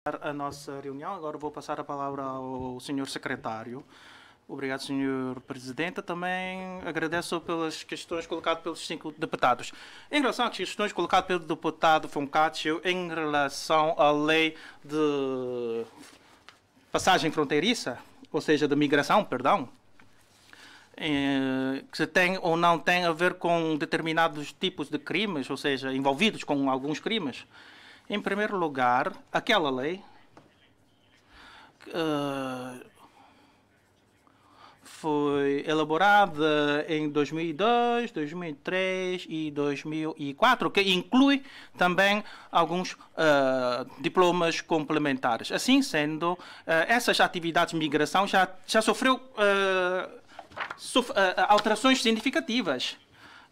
A nossa reunião. Agora vou passar a palavra ao Sr. Secretário. Obrigado, Sr. Presidente. Também agradeço pelas questões colocadas pelos 5 deputados. Em relação às questões colocadas pelo deputado Foncaccio, em relação à lei de passagem fronteiriça, ou seja, de migração, perdão, que tem ou não tem a ver com determinados tipos de crimes, ou seja, envolvidos com alguns crimes. Em primeiro lugar, aquela lei foi elaborada em 2002, 2003 e 2004, que inclui também alguns diplomas complementares. Assim sendo, essas atividades de migração já sofreu alterações significativas.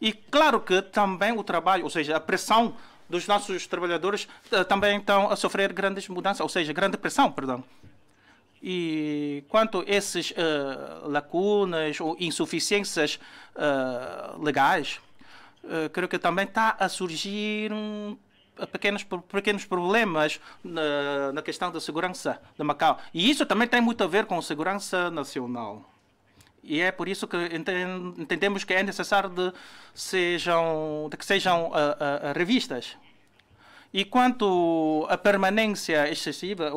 E claro que também o trabalho, ou seja, a pressão dos nossos trabalhadores também estão a sofrer grandes mudanças, ou seja, grande pressão, perdão. E quanto a essas lacunas ou insuficiências legais, creio que também está a surgir pequenos problemas na questão da segurança de Macau. E isso também tem muito a ver com a segurança nacional. E é por isso que entendemos que é necessário que sejam revistas. E quanto à permanência excessiva,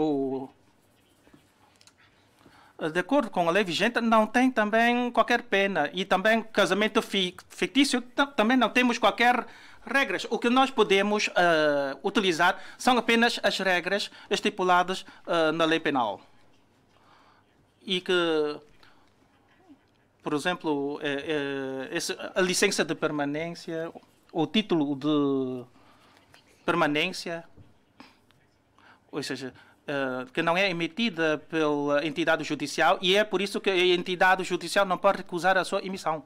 de acordo com a lei vigente, não tem também qualquer pena. E também casamento fictício, também não temos qualquer regras. O que nós podemos utilizar são apenas as regras estipuladas na lei penal. E que, por exemplo, a licença de permanência, o título de permanência, ou seja, que não é emitida pela entidade judicial, e é por isso que a entidade judicial não pode recusar a sua emissão.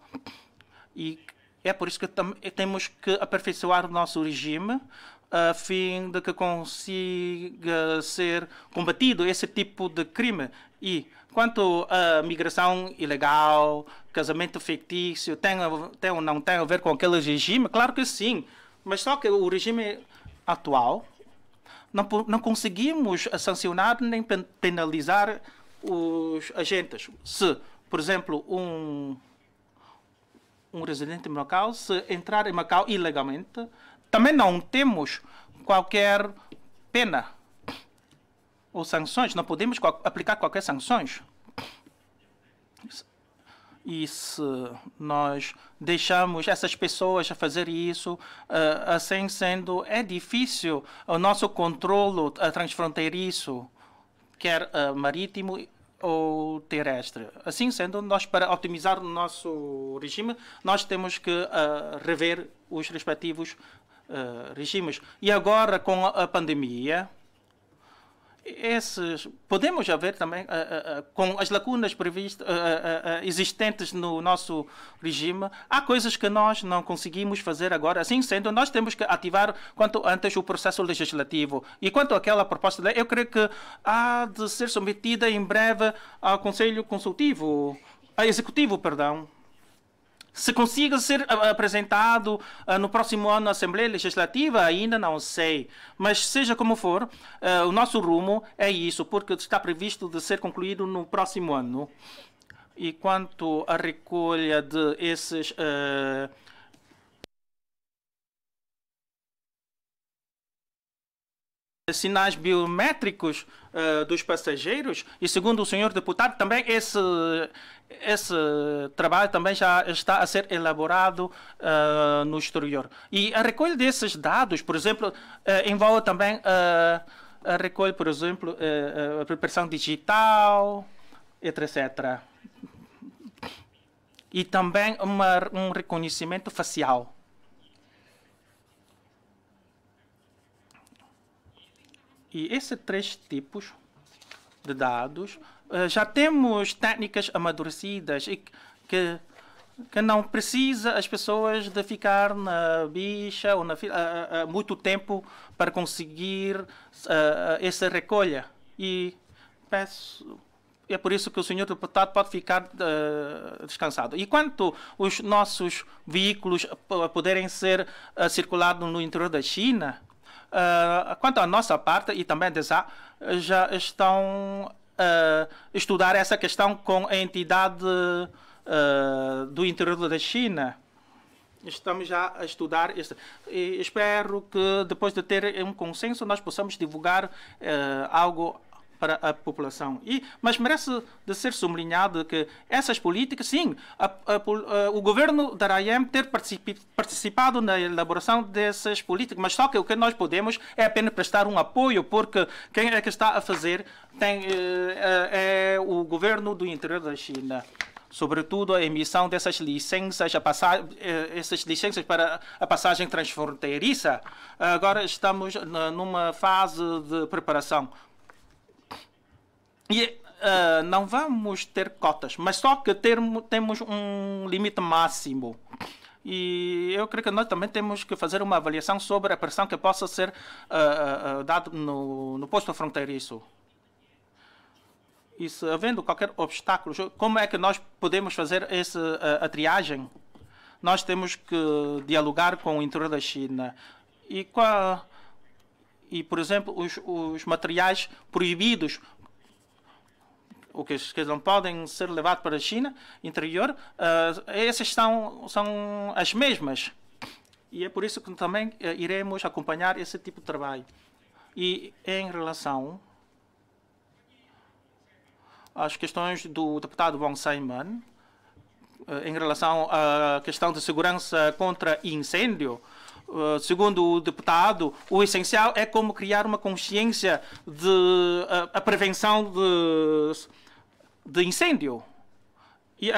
E é por isso que temos que aperfeiçoar o nosso regime a fim de que consiga ser combatido esse tipo de crime. E quanto à migração ilegal, casamento fictício, tem ou não tem a ver com aquele regime? Claro que sim, mas só que o regime atual não conseguimos sancionar nem penalizar os agentes. Se, por exemplo, um residente de Macau, se entrar em Macau ilegalmente, também não temos qualquer pena ou sanções, não podemos aplicar qualquer sanções. E se nós deixamos essas pessoas a fazer isso, assim sendo, é difícil o nosso controlo transfronteiriço, quer marítimo ou terrestre. Assim sendo, nós, para otimizar o nosso regime, nós temos que rever os respectivos regimes. E agora, com a pandemia, podemos haver também, com as lacunas previstas, existentes no nosso regime, há coisas que nós não conseguimos fazer agora. Assim sendo, nós temos que ativar quanto antes o processo legislativo. E quanto àquela proposta de lei, eu creio que há de ser submetida em breve ao Conselho Consultivo, Executivo, perdão. Se consiga ser apresentado no próximo ano na Assembleia Legislativa, ainda não sei. Mas, seja como for, o nosso rumo é isso, porque está previsto de ser concluído no próximo ano. E quanto à recolha de esses sinais biométricos dos passageiros, e segundo o senhor deputado, também esse trabalho também já está a ser elaborado no exterior. E a recolha desses dados, por exemplo, envolve também a recolha, por exemplo, a preparação digital, etc. E também um reconhecimento facial. E esses 3 tipos de dados, já temos técnicas amadurecidas e que não precisa as pessoas de ficar na bicha ou na fila muito tempo para conseguir essa recolha. E é por isso que o senhor deputado pode ficar descansado. E quanto os nossos veículos poderem ser circulados no interior da China, Quanto à nossa parte, e também a DESA, já estão a estudar essa questão com a entidade do interior da China. Estamos já a estudar isso. E espero que depois de ter um consenso nós possamos divulgar algo para a população. Mas merece de ser sublinhado que essas políticas, sim, o governo da RAIEM ter participado na elaboração dessas políticas, mas só que o que nós podemos é apenas prestar um apoio, porque quem é que está a fazer é o governo do interior da China. Sobretudo a emissão dessas licenças, essas licenças para a passagem transfronteiriça. Agora estamos numa fase de preparação. E não vamos ter cotas, mas só que temos um limite máximo. E eu creio que nós também temos que fazer uma avaliação sobre a pressão que possa ser dada no posto fronteiriço. E se havendo qualquer obstáculo, como é que nós podemos fazer a triagem? Nós temos que dialogar com o interior da China. E por exemplo, os materiais proibidos, que não podem ser levados para a China interior, essas são as mesmas. E é por isso que também iremos acompanhar esse tipo de trabalho. E em relação as questões do deputado Wong Simon, em relação à questão de segurança contra incêndio, segundo o deputado, o essencial é como criar uma consciência de a prevenção de incêndio. E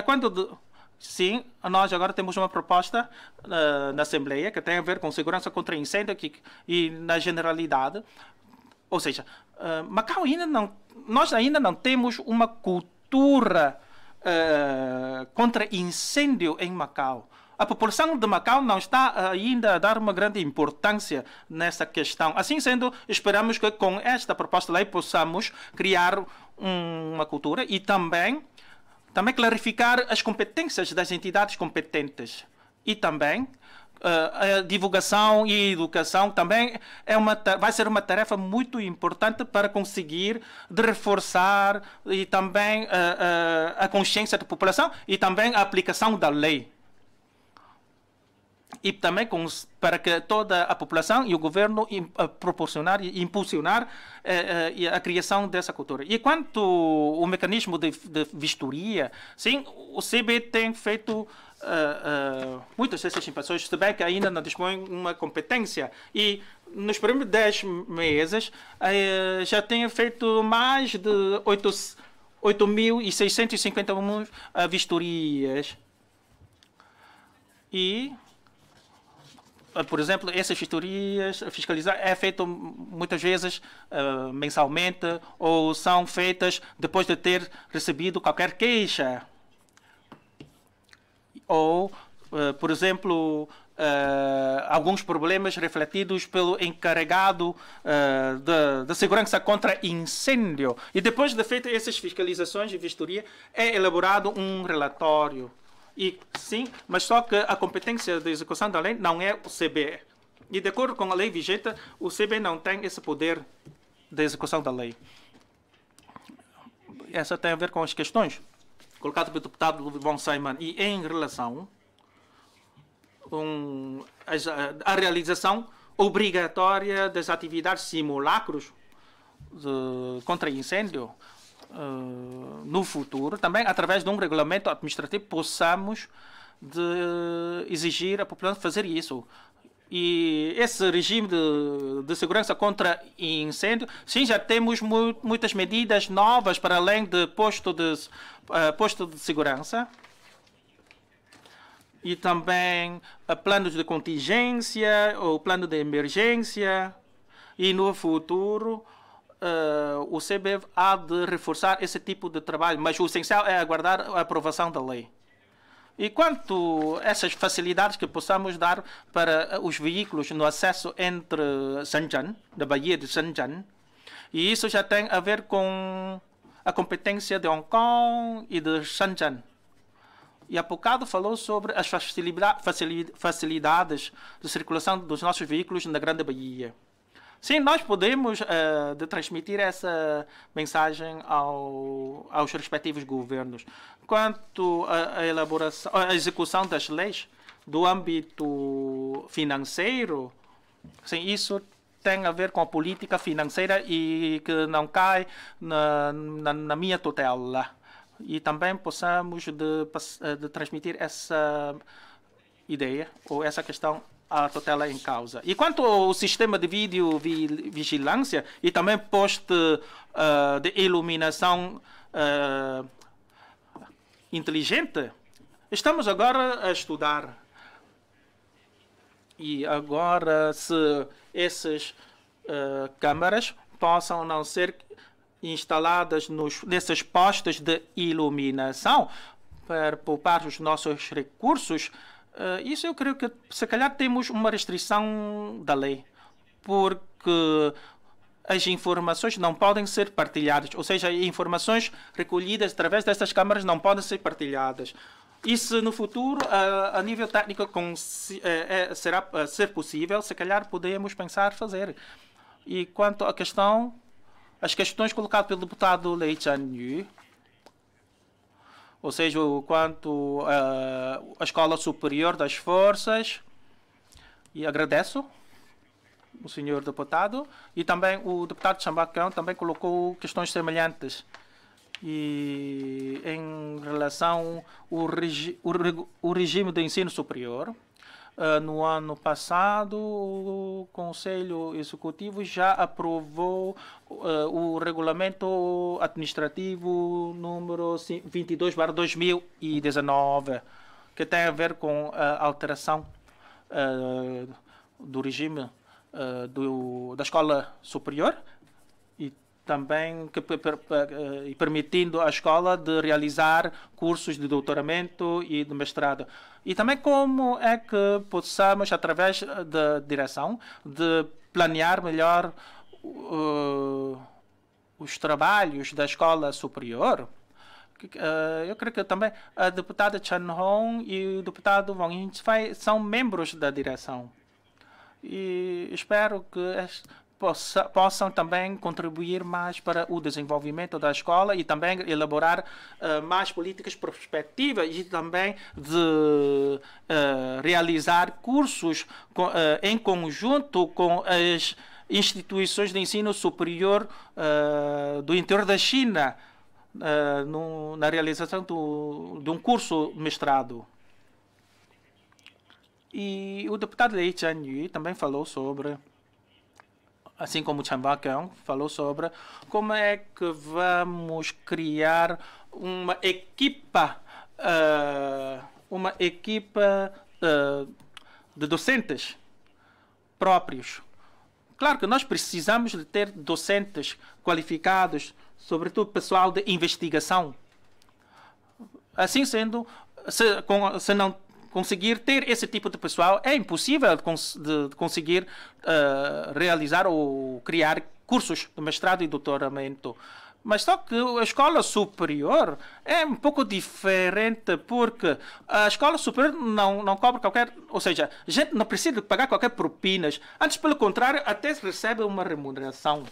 sim, nós agora temos uma proposta na Assembleia que tem a ver com segurança contra incêndio e na generalidade. Ou seja, Macau nós ainda não temos uma cultura contra incêndio em Macau. A população de Macau não está ainda a dar uma grande importância nessa questão. Assim sendo, esperamos que com esta proposta de lei possamos criar uma cultura e também clarificar as competências das entidades competentes. E também a divulgação e a educação também vai ser uma tarefa muito importante para conseguir reforçar e também a consciência da população e também a aplicação da lei. E também para que toda a população e o governo proporcionar e impulsionar a criação dessa cultura. E quanto ao mecanismo de vistoria, sim, o CB tem feito muitas dessas implementações, se bem que ainda não dispõe de uma competência. E nos primeiros 10 meses já tem feito mais de 8.651 vistorias. E por exemplo, essas vistorias, fiscalizar é feito muitas vezes mensalmente ou são feitas depois de ter recebido qualquer queixa. Ou, por exemplo, alguns problemas refletidos pelo encarregado da segurança contra incêndio. E depois de feitas essas fiscalizações e vistoria, é elaborado um relatório. E sim, mas só que a competência de execução da lei não é o CB. E de acordo com a lei vigente, o CB não tem esse poder de execução da lei. Essa tem a ver com as questões colocadas pelo deputado Wong Simon. E em relação à realização obrigatória das atividades simulacros contra incêndio, no futuro, também através de um regulamento administrativo, possamos exigir a população fazer isso. E esse regime de segurança contra incêndio, sim, já temos muitas medidas novas para além de posto de segurança. E também planos de contingência ou plano de emergência. E no futuro o CB há de reforçar esse tipo de trabalho, mas o essencial é aguardar a aprovação da lei. E quanto a essas facilidades que possamos dar para os veículos no acesso entre Shenzhen, da Baía de Shenzhen, e isso já tem a ver com a competência de Hong Kong e de Shenzhen. E há bocado falou sobre as facilidades de circulação dos nossos veículos na Grande Baía. Sim, nós podemos de transmitir essa mensagem aos respectivos governos. Quanto à elaboração, à execução das leis do âmbito financeiro, sim, isso tem a ver com a política financeira e que não cai na minha tutela. E também possamos de transmitir essa ideia ou essa questão à tutela em causa. E quanto ao sistema de videovigilância e também poste de iluminação inteligente, estamos agora a estudar. E agora, se essas câmaras possam não ser instaladas nesses postes de iluminação para poupar os nossos recursos, isso eu creio que se calhar temos uma restrição da lei, porque as informações não podem ser partilhadas, ou seja, informações recolhidas através dessas câmaras não podem ser partilhadas. E se no futuro, a nível técnico, será ser possível, se calhar podemos pensar fazer. E quanto à questão, as questões colocadas pelo deputado Lei Chan-yu, ou seja, quanto à Escola Superior das Forças, e agradeço o senhor deputado, e também o deputado Chambacão também colocou questões semelhantes. E em relação ao regime de ensino superior, no ano passado, o Conselho Executivo já aprovou o regulamento administrativo número 22/2019, que tem a ver com a alteração do regime da escola superior e também permitindo à escola de realizar cursos de doutoramento e de mestrado. E também como é que possamos, através da direção, de planear melhor os trabalhos da escola superior. Eu creio que também a deputada Chan Hong e o deputado Wang Yingfei são membros da direção. E espero que possam também contribuir mais para o desenvolvimento da escola e também elaborar mais políticas prospectivas e também de realizar cursos em conjunto com as instituições de ensino superior do interior da China na realização de um curso mestrado. E o deputado Lei Chan-yu também falou sobre, assim como o Chan Bak-keong falou sobre como é que vamos criar uma equipa de docentes próprios. Claro que nós precisamos de ter docentes qualificados, sobretudo pessoal de investigação. Assim sendo, se não conseguir ter esse tipo de pessoal, é impossível de conseguir realizar ou criar cursos de mestrado e doutoramento. Mas só que a escola superior é um pouco diferente, porque a escola superior não cobra qualquer... Ou seja, a gente não precisa pagar qualquer propinas. Antes, pelo contrário, até recebe uma remuneração.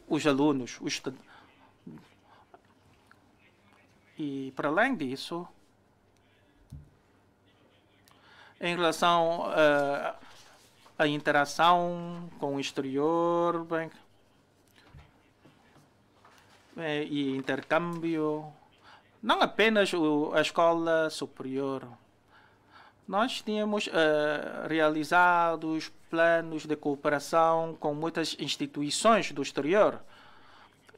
Os alunos, os estudantes. E, para além disso, em relação à interação com o exterior, bem, e intercâmbio, não apenas a escola superior. Nós tínhamos realizado planos de cooperação com muitas instituições do exterior.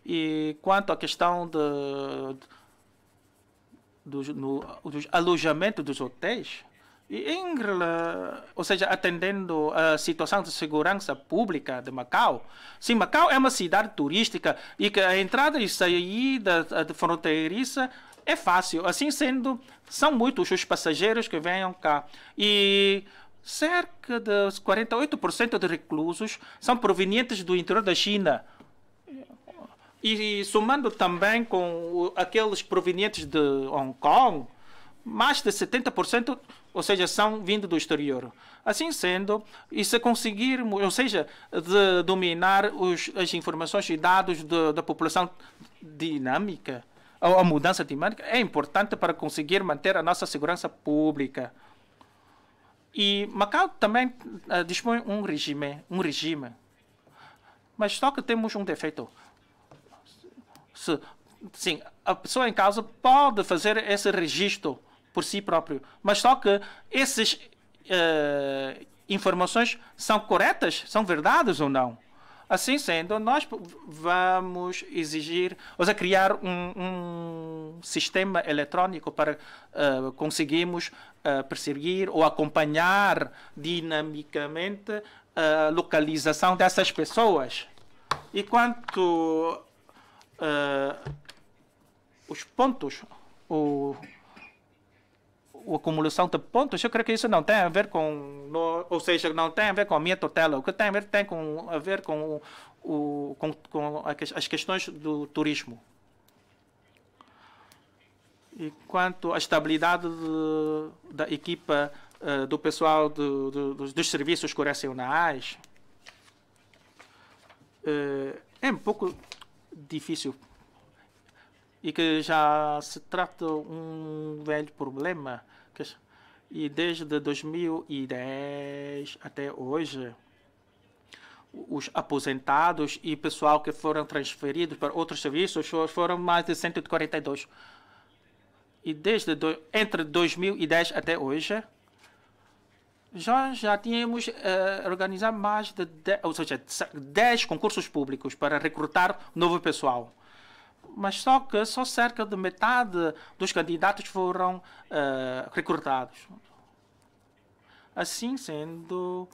E quanto à questão dos alojamentos dos hotéis, ou seja, atendendo a situação de segurança pública de Macau. Sim, Macau é uma cidade turística e que a entrada e saída de fronteiriça é fácil. Assim sendo, são muitos os passageiros que venham cá. E cerca de 48% de reclusos são provenientes do interior da China. E somando também com aqueles provenientes de Hong Kong, mais de 70% ou seja, são vindo do exterior. Assim sendo, e se conseguirmos, ou seja, de dominar as informações e dados da população dinâmica, ou a mudança dinâmica, é importante para conseguir manter a nossa segurança pública. E Macau também dispõe um regime, mas só que temos um defeito. Sim, a pessoa em causa pode fazer esse registro por si próprio, mas só que essas informações são corretas, são verdades ou não. Assim sendo, nós vamos exigir, ou seja, criar um sistema eletrônico para conseguirmos perseguir ou acompanhar dinamicamente a localização dessas pessoas. E quanto os pontos, a acumulação de pontos, eu creio que isso não tem a ver com, ou seja, não tem a ver com a minha tutela. O que tem a ver com as questões do turismo. E quanto à estabilidade da equipa do pessoal dos serviços correcionais, é um pouco difícil e que já se trata de um velho problema. E desde 2010 até hoje, os aposentados e pessoal que foram transferidos para outros serviços foram mais de 142. E entre 2010 até hoje, já tínhamos organizado mais de 10 concursos públicos para recrutar novo pessoal. Mas só cerca de metade dos candidatos foram recrutados. Assim sendo,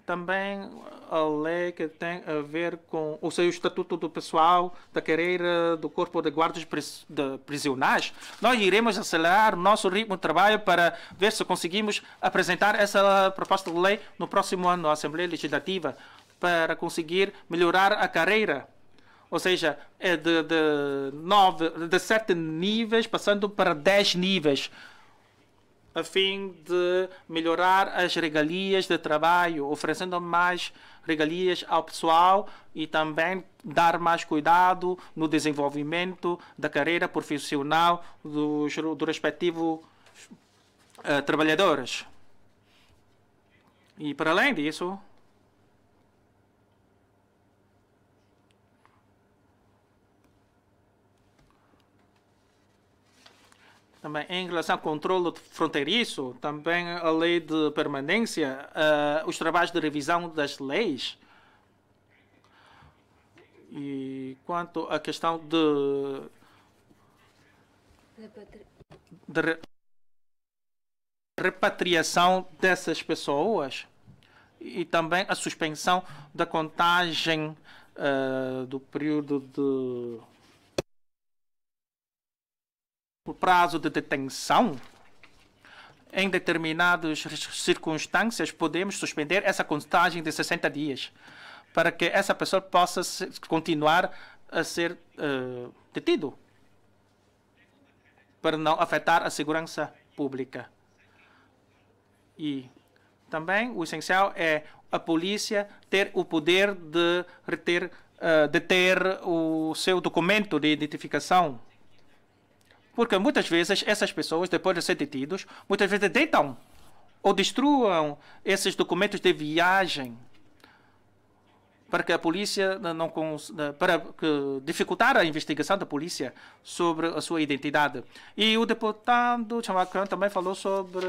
também a lei que tem a ver com o estatuto do pessoal da carreira do Corpo de Guardas Prisionais, nós iremos acelerar o nosso ritmo de trabalho para ver se conseguimos apresentar essa proposta de lei no próximo ano na Assembleia Legislativa para conseguir melhorar a carreira. Ou seja, é de 7 níveis passando para 10 níveis, a fim de melhorar as regalias de trabalho, oferecendo mais regalias ao pessoal e também dar mais cuidado no desenvolvimento da carreira profissional dos respectivos trabalhadores. E, para além disso, também em relação ao controle fronteiriço, também a lei de permanência, os trabalhos de revisão das leis. E quanto à questão de repatriação dessas pessoas e também a suspensão da contagem do período o prazo de detenção, em determinadas circunstâncias, podemos suspender essa contagem de 60 dias para que essa pessoa possa continuar a ser detido, para não afetar a segurança pública. E também o essencial é a polícia ter o poder de deter o seu documento de identificação. Porque muitas vezes essas pessoas, depois de ser detidos, muitas vezes deitam ou destruam esses documentos de viagem para que a polícia para dificultar a investigação da polícia sobre a sua identidade. E o deputado Chamacan também falou sobre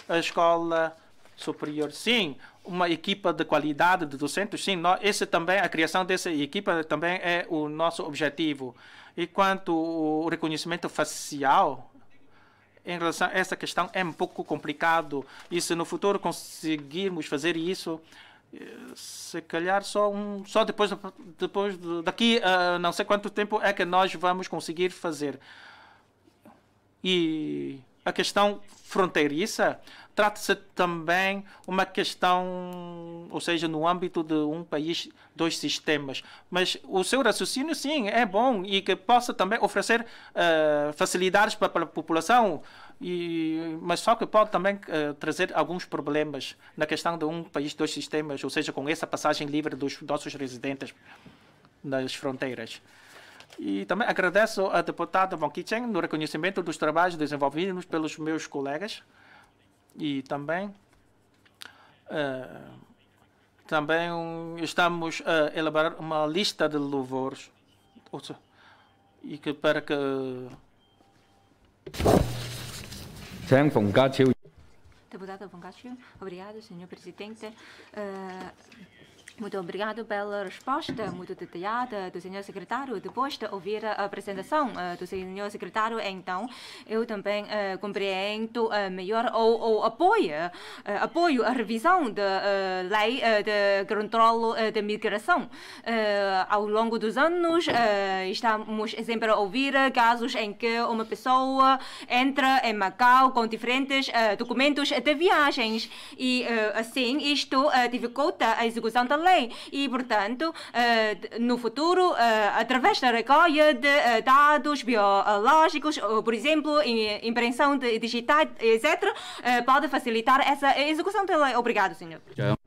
a escola superior. Sim, uma equipa de qualidade de docentes. Sim, a criação dessa equipa também é o nosso objetivo. E quanto ao reconhecimento facial, em relação a essa questão, é um pouco complicado. E se no futuro conseguirmos fazer isso, se calhar só depois daqui a não sei quanto tempo é que nós vamos conseguir fazer. E a questão fronteiriça trata-se também uma questão, ou seja, no âmbito de um país, dois sistemas. Mas o seu raciocínio, sim, é bom e que possa também oferecer facilidades para a população. Mas só que pode também trazer alguns problemas na questão de um país, dois sistemas, ou seja, com essa passagem livre dos nossos residentes nas fronteiras. E também agradeço a deputada Wong Kee-cheng no reconhecimento dos trabalhos desenvolvidos pelos meus colegas e também estamos a elaborar uma lista de louvores e que para que Deputado Wong Kah-chew, obrigado, senhor presidente. Muito obrigado pela resposta muito detalhada do senhor secretário. Depois de ouvir a apresentação do senhor secretário, então, eu também compreendo melhor ou apoio a revisão da lei de controle de migração. Ao longo dos anos, estamos sempre a ouvir casos em que uma pessoa entra em Macau com diferentes documentos de viagens e, assim, isto dificulta a execução da lei. E, portanto, no futuro, através da recolha de dados biológicos, por exemplo, impressão digital, etc., pode facilitar essa execução da lei. Obrigado, senhor.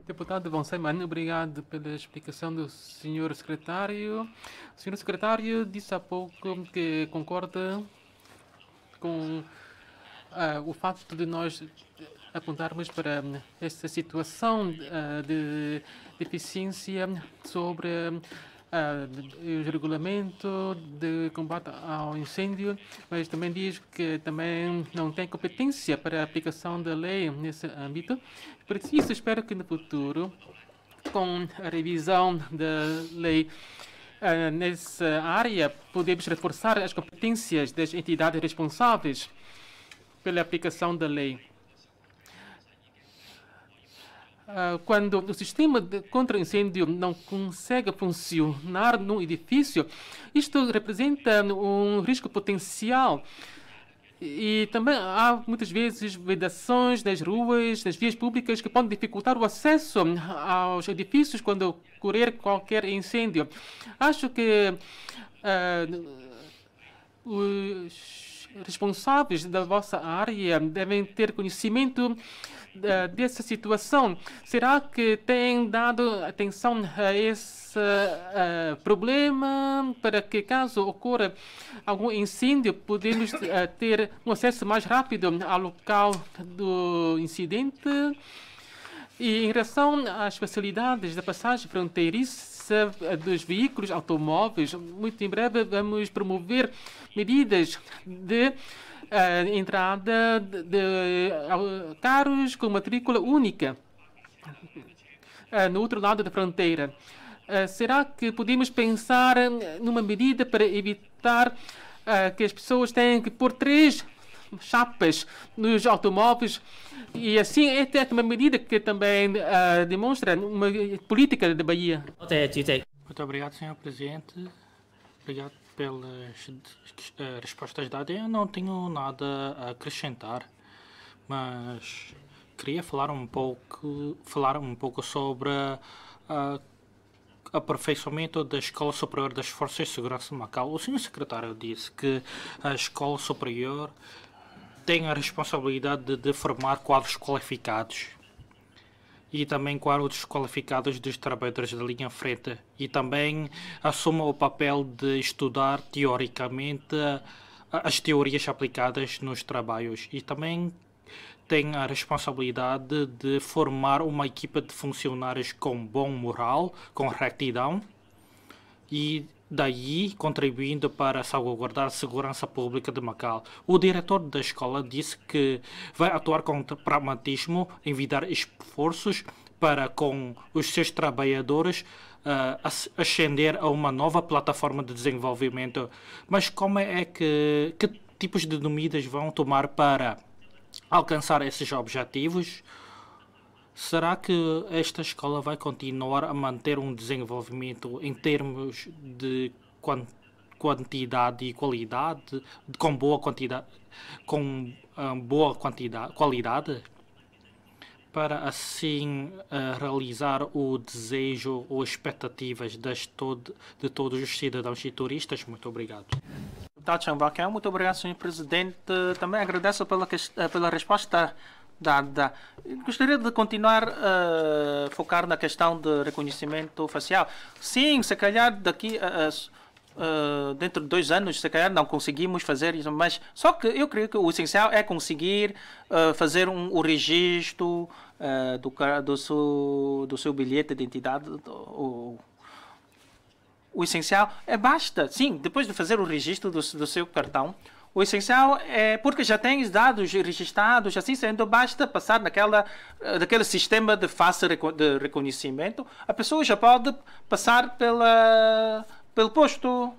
Deputado Von Seyman, obrigado pela explicação do senhor secretário. O senhor secretário disse há pouco que concorda com o facto de nós apontarmos para esta situação de deficiência sobre o regulamento de combate ao incêndio, mas também diz que também não tem competência para a aplicação da lei nesse âmbito. Por isso, espero que no futuro, com a revisão da lei nessa área, podemos reforçar as competências das entidades responsáveis pela aplicação da lei. Quando o sistema contra incêndio não consegue funcionar num edifício, isto representa um risco potencial. E também há muitas vezes vedações nas ruas, nas vias públicas, que podem dificultar o acesso aos edifícios quando ocorrer qualquer incêndio. Acho que os responsáveis da vossa área devem ter conhecimento dessa situação. Será que têm dado atenção a esse problema para que, caso ocorra algum incêndio, podemos ter um acesso mais rápido ao local do incidente? E em relação às facilidades da passagem fronteiriça dos veículos automóveis, muito em breve vamos promover medidas de entrada de carros com matrícula única no outro lado da fronteira. Será que podemos pensar numa medida para evitar que as pessoas tenham que pôr 3 chapas nos automóveis? E assim, esta é uma medida que também demonstra uma política da Bahia. Muito obrigado, senhor presidente. Obrigado pelas respostas dadas. Eu não tenho nada a acrescentar, mas queria falar um pouco sobre aperfeiçoamento da Escola Superior das Forças de Segurança de Macau. O senhor secretário disse que a Escola Superior tem a responsabilidade de formar quadros qualificados e também quadros qualificados dos trabalhadores da linha frente, e também assume o papel de estudar teoricamente as teorias aplicadas nos trabalhos, e também tem a responsabilidade de formar uma equipa de funcionários com bom moral, com retidão, e daí contribuindo para salvaguardar a segurança pública de Macau. O diretor da escola disse que vai atuar com pragmatismo, envidar esforços para, com os seus trabalhadores, ascender a uma nova plataforma de desenvolvimento. Mas como é que tipos de medidas vão tomar para alcançar esses objetivos? Será que esta escola vai continuar a manter um desenvolvimento em termos de quantidade e qualidade, com boa qualidade, para assim realizar o desejo ou expectativas de todos os cidadãos e turistas? Muito obrigado. deputado Chambaquel, muito obrigado, Sr. Presidente. Também agradeço pela resposta dada. Gostaria de continuar a focar na questão de reconhecimento facial. Sim, se calhar daqui dentro de 2 anos, se calhar não conseguimos fazer isso, mas só que eu creio que o essencial é conseguir fazer o registro do seu bilhete de identidade. O essencial basta, sim, depois de fazer o registro do seu cartão, o essencial é, porque já tem os dados registrados, assim sendo, basta passar daquele sistema de face de reconhecimento, a pessoa já pode passar pelo posto.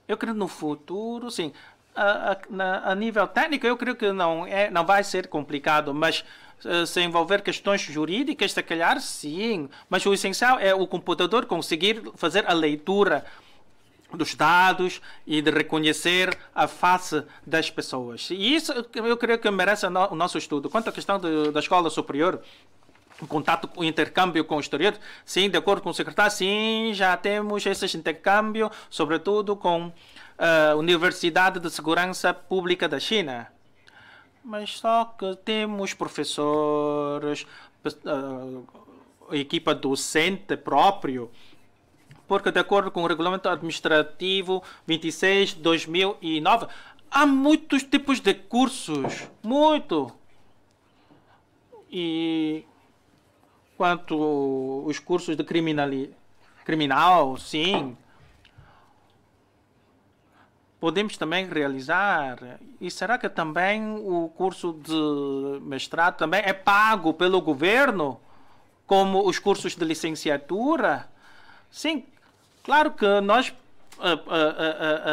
Eu creio no futuro, sim. A nível técnico, eu creio que não vai ser complicado, mas se envolver questões jurídicas, se calhar, sim. Mas o essencial é o computador conseguir fazer a leitura dos dados e de reconhecer a face das pessoas. E isso eu creio que merece o nosso estudo. Quanto à questão da escola superior, o contato, o intercâmbio com o exterior, sim, de acordo com o secretário, sim, já temos esse intercâmbio, sobretudo com a Universidade de Segurança Pública da China. Mas só que temos professores, equipa docente próprio, porque de acordo com o Regulamento Administrativo 26/2009, há muitos tipos de cursos, E quanto os cursos de criminal, sim, podemos também realizar. E será que também o curso de mestrado também é pago pelo governo, como os cursos de licenciatura? Sim, claro que nós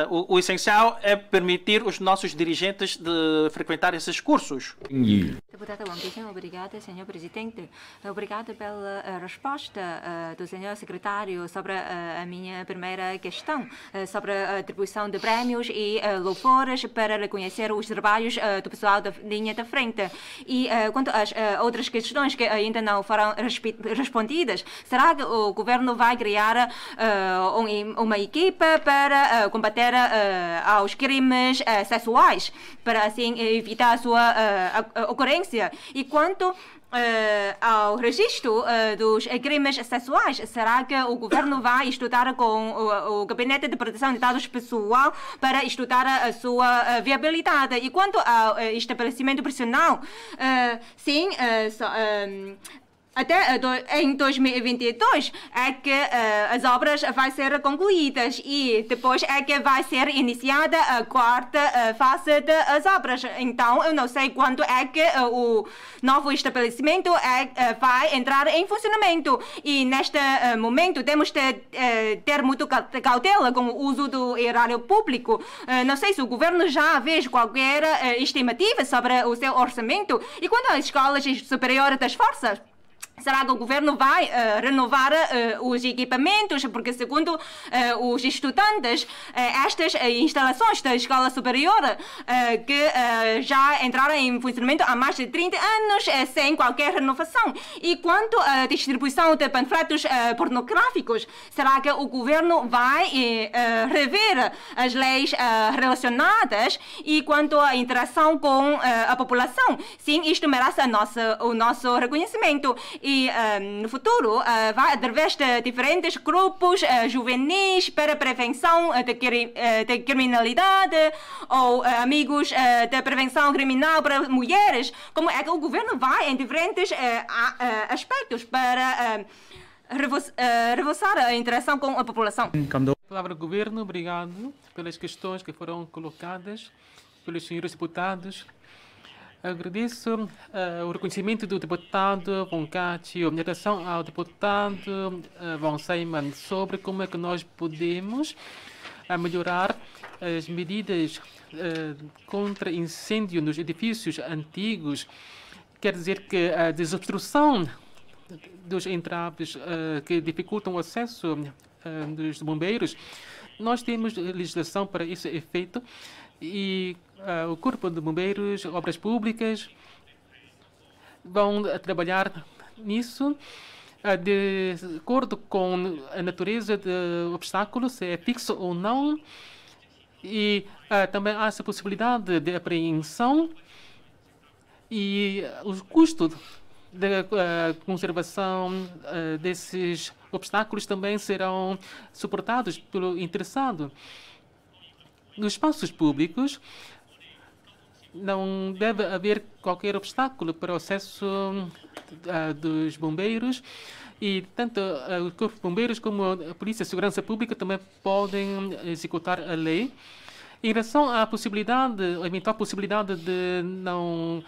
o essencial é permitir os nossos dirigentes de frequentar esses cursos. Deputada Wang Qixing, obrigada, Sr. Presidente. Obrigada pela resposta do Sr. Secretário sobre a minha primeira questão, sobre a atribuição de prémios e louvores para reconhecer os trabalhos do pessoal da linha da frente. E quanto às outras questões que ainda não foram respondidas, será que o governo vai criar uma equipa para combater aos crimes sexuais, para assim evitar a sua ocorrência? E quanto ao registro dos crimes sexuais, será que o governo vai estudar com o Gabinete de Proteção de Dados Pessoal para estudar a sua viabilidade? E quanto ao estabelecimento prisional, sim, até em 2022 é que as obras vão ser concluídas e depois é que vai ser iniciada a 4ª fase das obras. Então, eu não sei quando é que o novo estabelecimento vai entrar em funcionamento. E neste momento temos de ter muito cautela com o uso do erário público. Não sei se o governo já fez qualquer estimativa sobre o seu orçamento. E quanto às escolas superiores das forças, será que o governo vai renovar os equipamentos? Porque, segundo os estudantes, estas instalações da escola superior que já entraram em funcionamento há mais de 30 anos sem qualquer renovação. E quanto à distribuição de panfletos pornográficos, será que o governo vai rever as leis relacionadas? E quanto à interação com a população, sim, isto merece o nosso reconhecimento. E no futuro vai através de diferentes grupos juvenis para prevenção de criminalidade ou amigos de prevenção criminal para mulheres. Como é que o governo vai em diferentes aspectos para reforçar a interação com a população? Palavra governo, obrigado pelas questões que foram colocadas pelos senhores deputados. Agradeço o reconhecimento do deputado Wong Ka-chiu em relação ao deputado Wong Sai-man sobre como é que nós podemos melhorar as medidas contra incêndio nos edifícios antigos. Quer dizer que a desobstrução dos entraves que dificultam o acesso dos bombeiros, nós temos legislação para esse efeito. E o Corpo de Bombeiros, Obras Públicas, vão trabalhar nisso de acordo com a natureza do obstáculo, se é fixo ou não. E também há essa possibilidade de apreensão e os custos da conservação desses obstáculos também serão suportados pelo interessado. Nos espaços públicos, não deve haver qualquer obstáculo para o acesso dos bombeiros e tanto o Corpo de Bombeiros como a Polícia de Segurança Pública também podem executar a lei. Em relação à possibilidade, a eventual possibilidade de não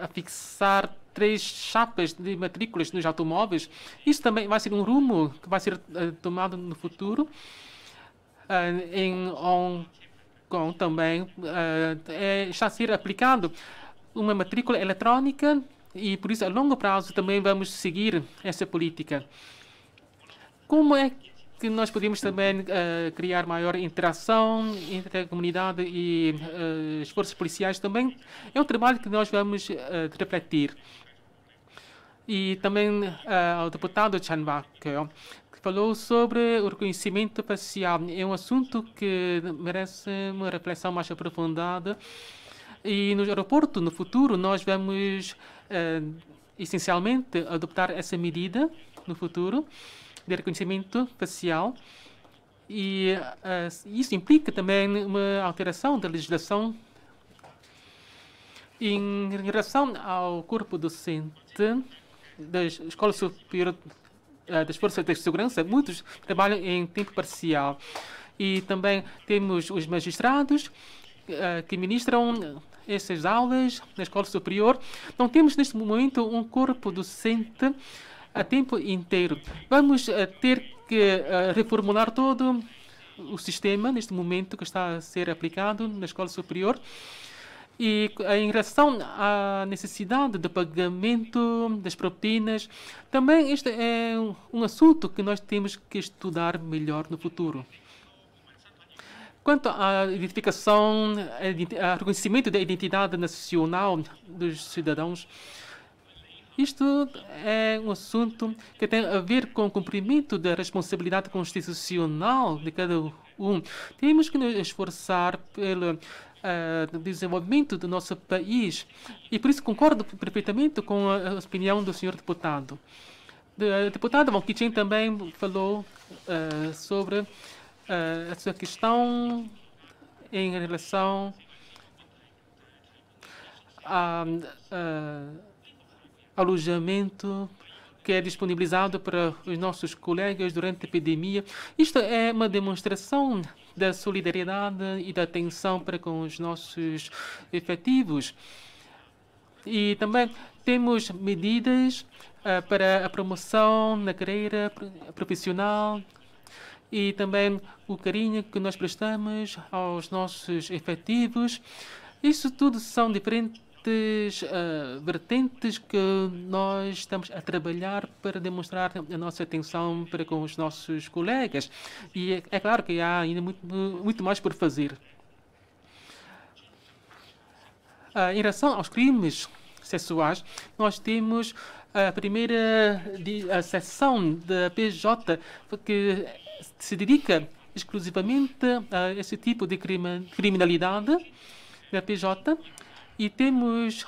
afixar 3 chapas de matrículas nos automóveis, isso também vai ser um rumo que vai ser tomado no futuro. Em Hong Kong também está a ser aplicado uma matrícula eletrônica e, por isso, a longo prazo também vamos seguir essa política. Como é que nós podemos também criar maior interação entre a comunidade e as forças policiais também? É um trabalho que nós vamos refletir. E também ao deputado Chan Wak-keong, que falou sobre o reconhecimento facial. É um assunto que merece uma reflexão mais aprofundada. E no aeroporto, no futuro, nós vamos essencialmente adotar essa medida no futuro de reconhecimento facial. E isso implica também uma alteração da legislação. Em relação ao corpo docente da Escola Superior das Forças de Segurança, muitos trabalham em tempo parcial. E também temos os magistrados que ministram essas aulas na Escola Superior. Não temos neste momento um corpo docente a tempo inteiro. Vamos ter que reformular todo o sistema neste momento que está a ser aplicado na Escola Superior. E em relação à necessidade de pagamento das propinas, também este é um assunto que nós temos que estudar melhor no futuro. Quanto à identificação, ao reconhecimento da identidade nacional dos cidadãos, isto é um assunto que tem a ver com o cumprimento da responsabilidade constitucional de cada um. Temos que nos esforçar pelo desenvolvimento do nosso país e por isso concordo perfeitamente com a opinião do senhor deputado. O deputado Wong Kee-chen também falou sobre essa questão em relação a alojamento que é disponibilizado para os nossos colegas durante a epidemia. Isto é uma demonstração da solidariedade e da atenção para com os nossos efetivos. E também temos medidas para a promoção na carreira profissional e também o carinho que nós prestamos aos nossos efetivos. Isso tudo são diferentes vertentes que nós estamos a trabalhar para demonstrar a nossa atenção para com os nossos colegas. E é claro que há ainda muito mais por fazer. Em relação aos crimes sexuais, nós temos a primeira seção da PJ que se dedica exclusivamente a esse tipo de criminalidade da PJ. E temos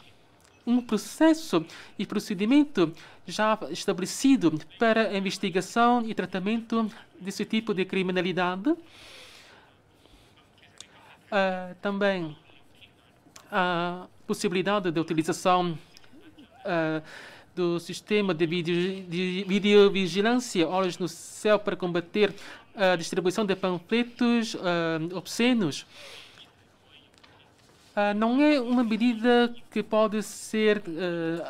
um processo e procedimento já estabelecido para a investigação e tratamento desse tipo de criminalidade. Também a possibilidade de utilização do sistema de videovigilância Olhos no Céu para combater a distribuição de panfletos obscenos. Não é uma medida que pode ser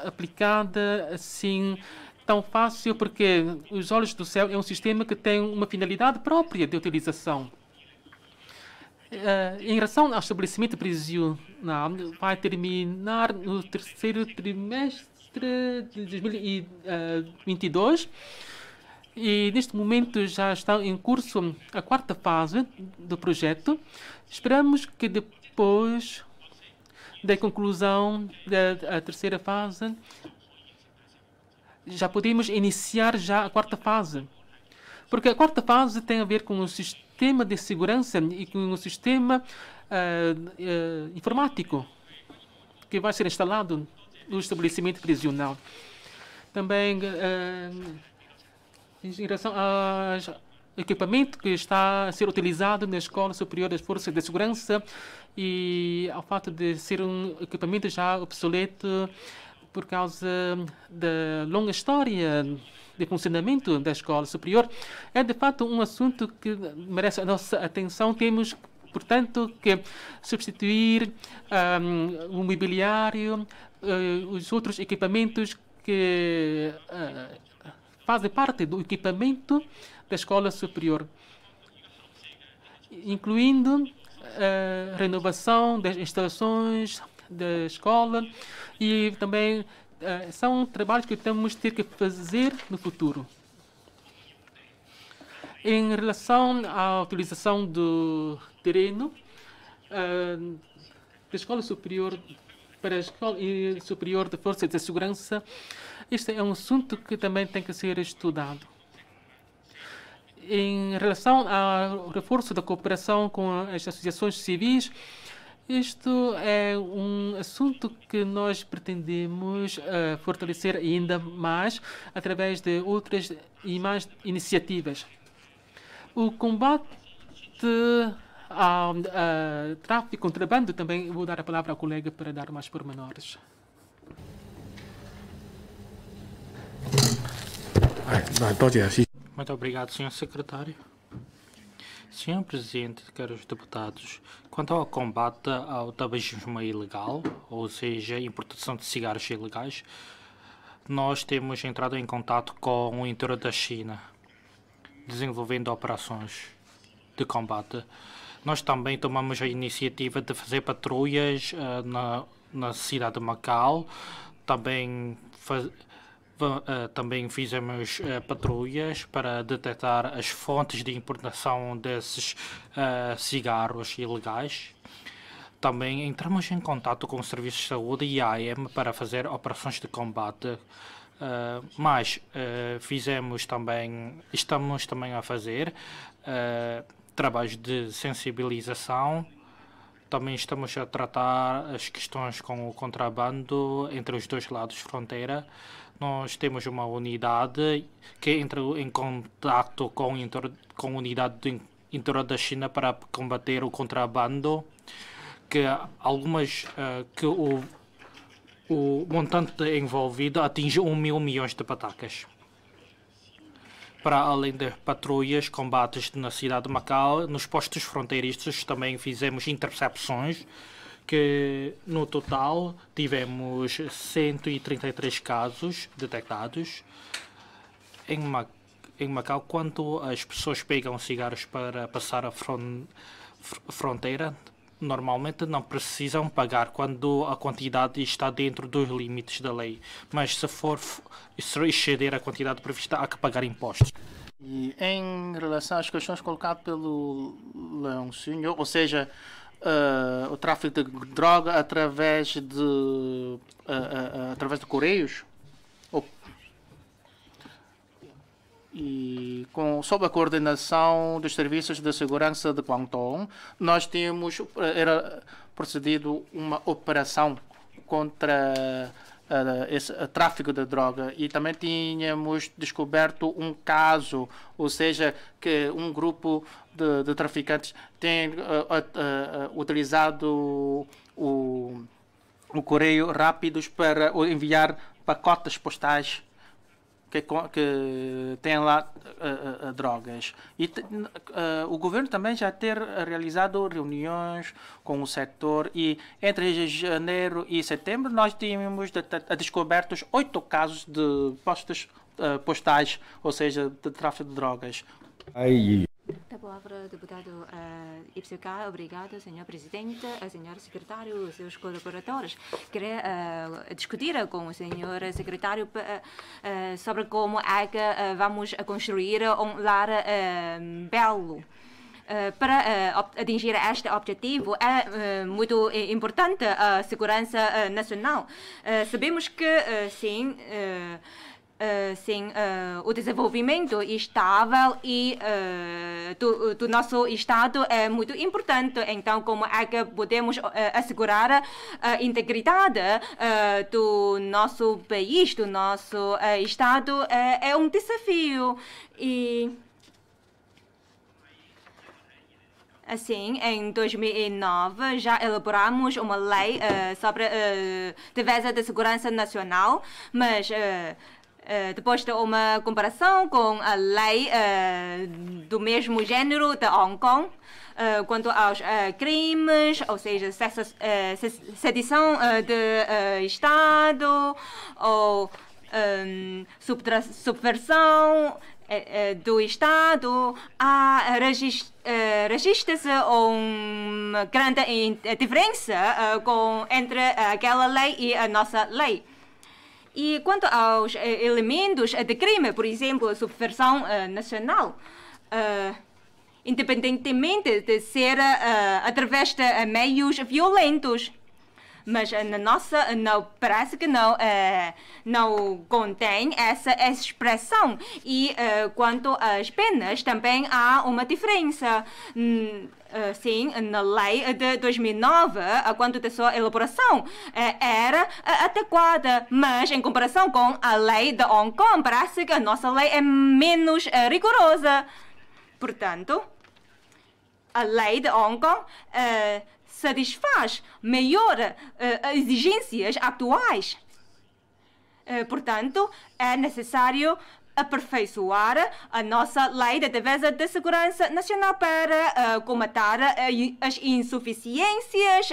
aplicada assim tão fácil, porque os Olhos do Céu é um sistema que tem uma finalidade própria de utilização. Em relação ao estabelecimento prisional, vai terminar no terceiro trimestre de 2022 e neste momento já está em curso a 4ª fase do projeto. Esperamos que depois da conclusão da 3ª fase, já podemos iniciar já a 4ª fase. Porque a 4ª fase tem a ver com o sistema sistema de segurança e com um sistema informático que vai ser instalado no estabelecimento prisional. Também, em relação ao equipamento que está a ser utilizado na Escola Superior das Forças de Segurança e ao fato de ser um equipamento já obsoleto por causa da longa história de funcionamento da Escola Superior, é de fato um assunto que merece a nossa atenção. Temos, portanto, que substituir o mobiliário, os outros equipamentos que fazem parte do equipamento da Escola Superior, incluindo a renovação das instalações da escola e também são trabalhos que temos ter que fazer no futuro. Em relação à utilização do terreno da Escola Superior para a Escola Superior de Forças de Segurança, este é um assunto que também tem que ser estudado. Em relação ao reforço da cooperação com as associações civis, isto é um assunto que nós pretendemos fortalecer ainda mais através de outras e mais iniciativas. O combate ao tráfico e contrabando, também vou dar a palavra ao colega para dar mais pormenores. Muito obrigado, Sr. Secretário. Sr. Presidente, caros deputados, quanto ao combate ao tabagismo ilegal, ou seja, importação de cigarros ilegais, nós temos entrado em contato com o interior da China, desenvolvendo operações de combate. Nós também tomamos a iniciativa de fazer patrulhas na cidade de Macau. Também fizemos patrulhas para detectar as fontes de importação desses cigarros ilegais. Também entramos em contato com o Serviço de Saúde e a AM para fazer operações de combate. Estamos também a fazer trabalhos de sensibilização. Também estamos a tratar as questões com o contrabando entre os dois lados de fronteira. Nós temos uma unidade que entra em contato com a unidade do interior da China para combater o contrabando, que o montante envolvido atinge 1.000 milhões de patacas. Para além de patrulhas, combates na cidade de Macau, nos postos fronteiriços também fizemos intercepções, que no total tivemos 133 casos detectados. Em Macau, quando as pessoas pegam cigarros para passar a fronteira, normalmente não precisam pagar quando a quantidade está dentro dos limites da lei. Mas se exceder a quantidade prevista, há que pagar impostos. E em relação às questões colocadas pelo Leoncinho, ou seja, o tráfico de droga através de correios, e sob a coordenação dos serviços de segurança de Guangdong, nós temos procedido uma operação contra esse tráfico de droga, e também tínhamos descoberto um caso, ou seja, que um grupo de traficantes tem utilizado o correio rápidos para enviar pacotes postais que tem lá drogas. E o governo também já ter realizado reuniões com o setor, e entre janeiro e setembro nós tínhamos descobertos 8 casos de postos postais, ou seja, de tráfico de drogas. Da palavra, deputado Ipsica. Obrigado, senhor presidente, senhor secretário, seus colaboradores. Queria discutir com o senhor secretário sobre como é que vamos construir um lar belo. Para atingir este objetivo é muito importante a segurança nacional. Sabemos que, sim, sim, o desenvolvimento estável e do nosso Estado é muito importante. Então, como é que podemos assegurar a integridade do nosso país, do nosso Estado, é um desafio. E assim, em 2009, já elaboramos uma lei sobre defesa da segurança nacional, mas depois de uma comparação com a lei do mesmo género de Hong Kong, quanto aos crimes, ou seja, sedição de Estado ou subversão do Estado, registra-se uma grande diferença entre aquela lei e a nossa lei. E quanto aos elementos de crime, por exemplo, subversão nacional, independentemente de ser através de meios violentos, mas na nossa não parece que não contém essa expressão. E quanto às penas, também há uma diferença. Sim, na lei de 2009, quanto da sua elaboração, era adequada, mas em comparação com a lei de Hong Kong, parece que a nossa lei é menos rigorosa. Portanto, a lei de Hong Kong satisfaz melhor as exigências atuais. Portanto, é necessário aperfeiçoar a nossa lei de defesa da segurança nacional para comatar as insuficiências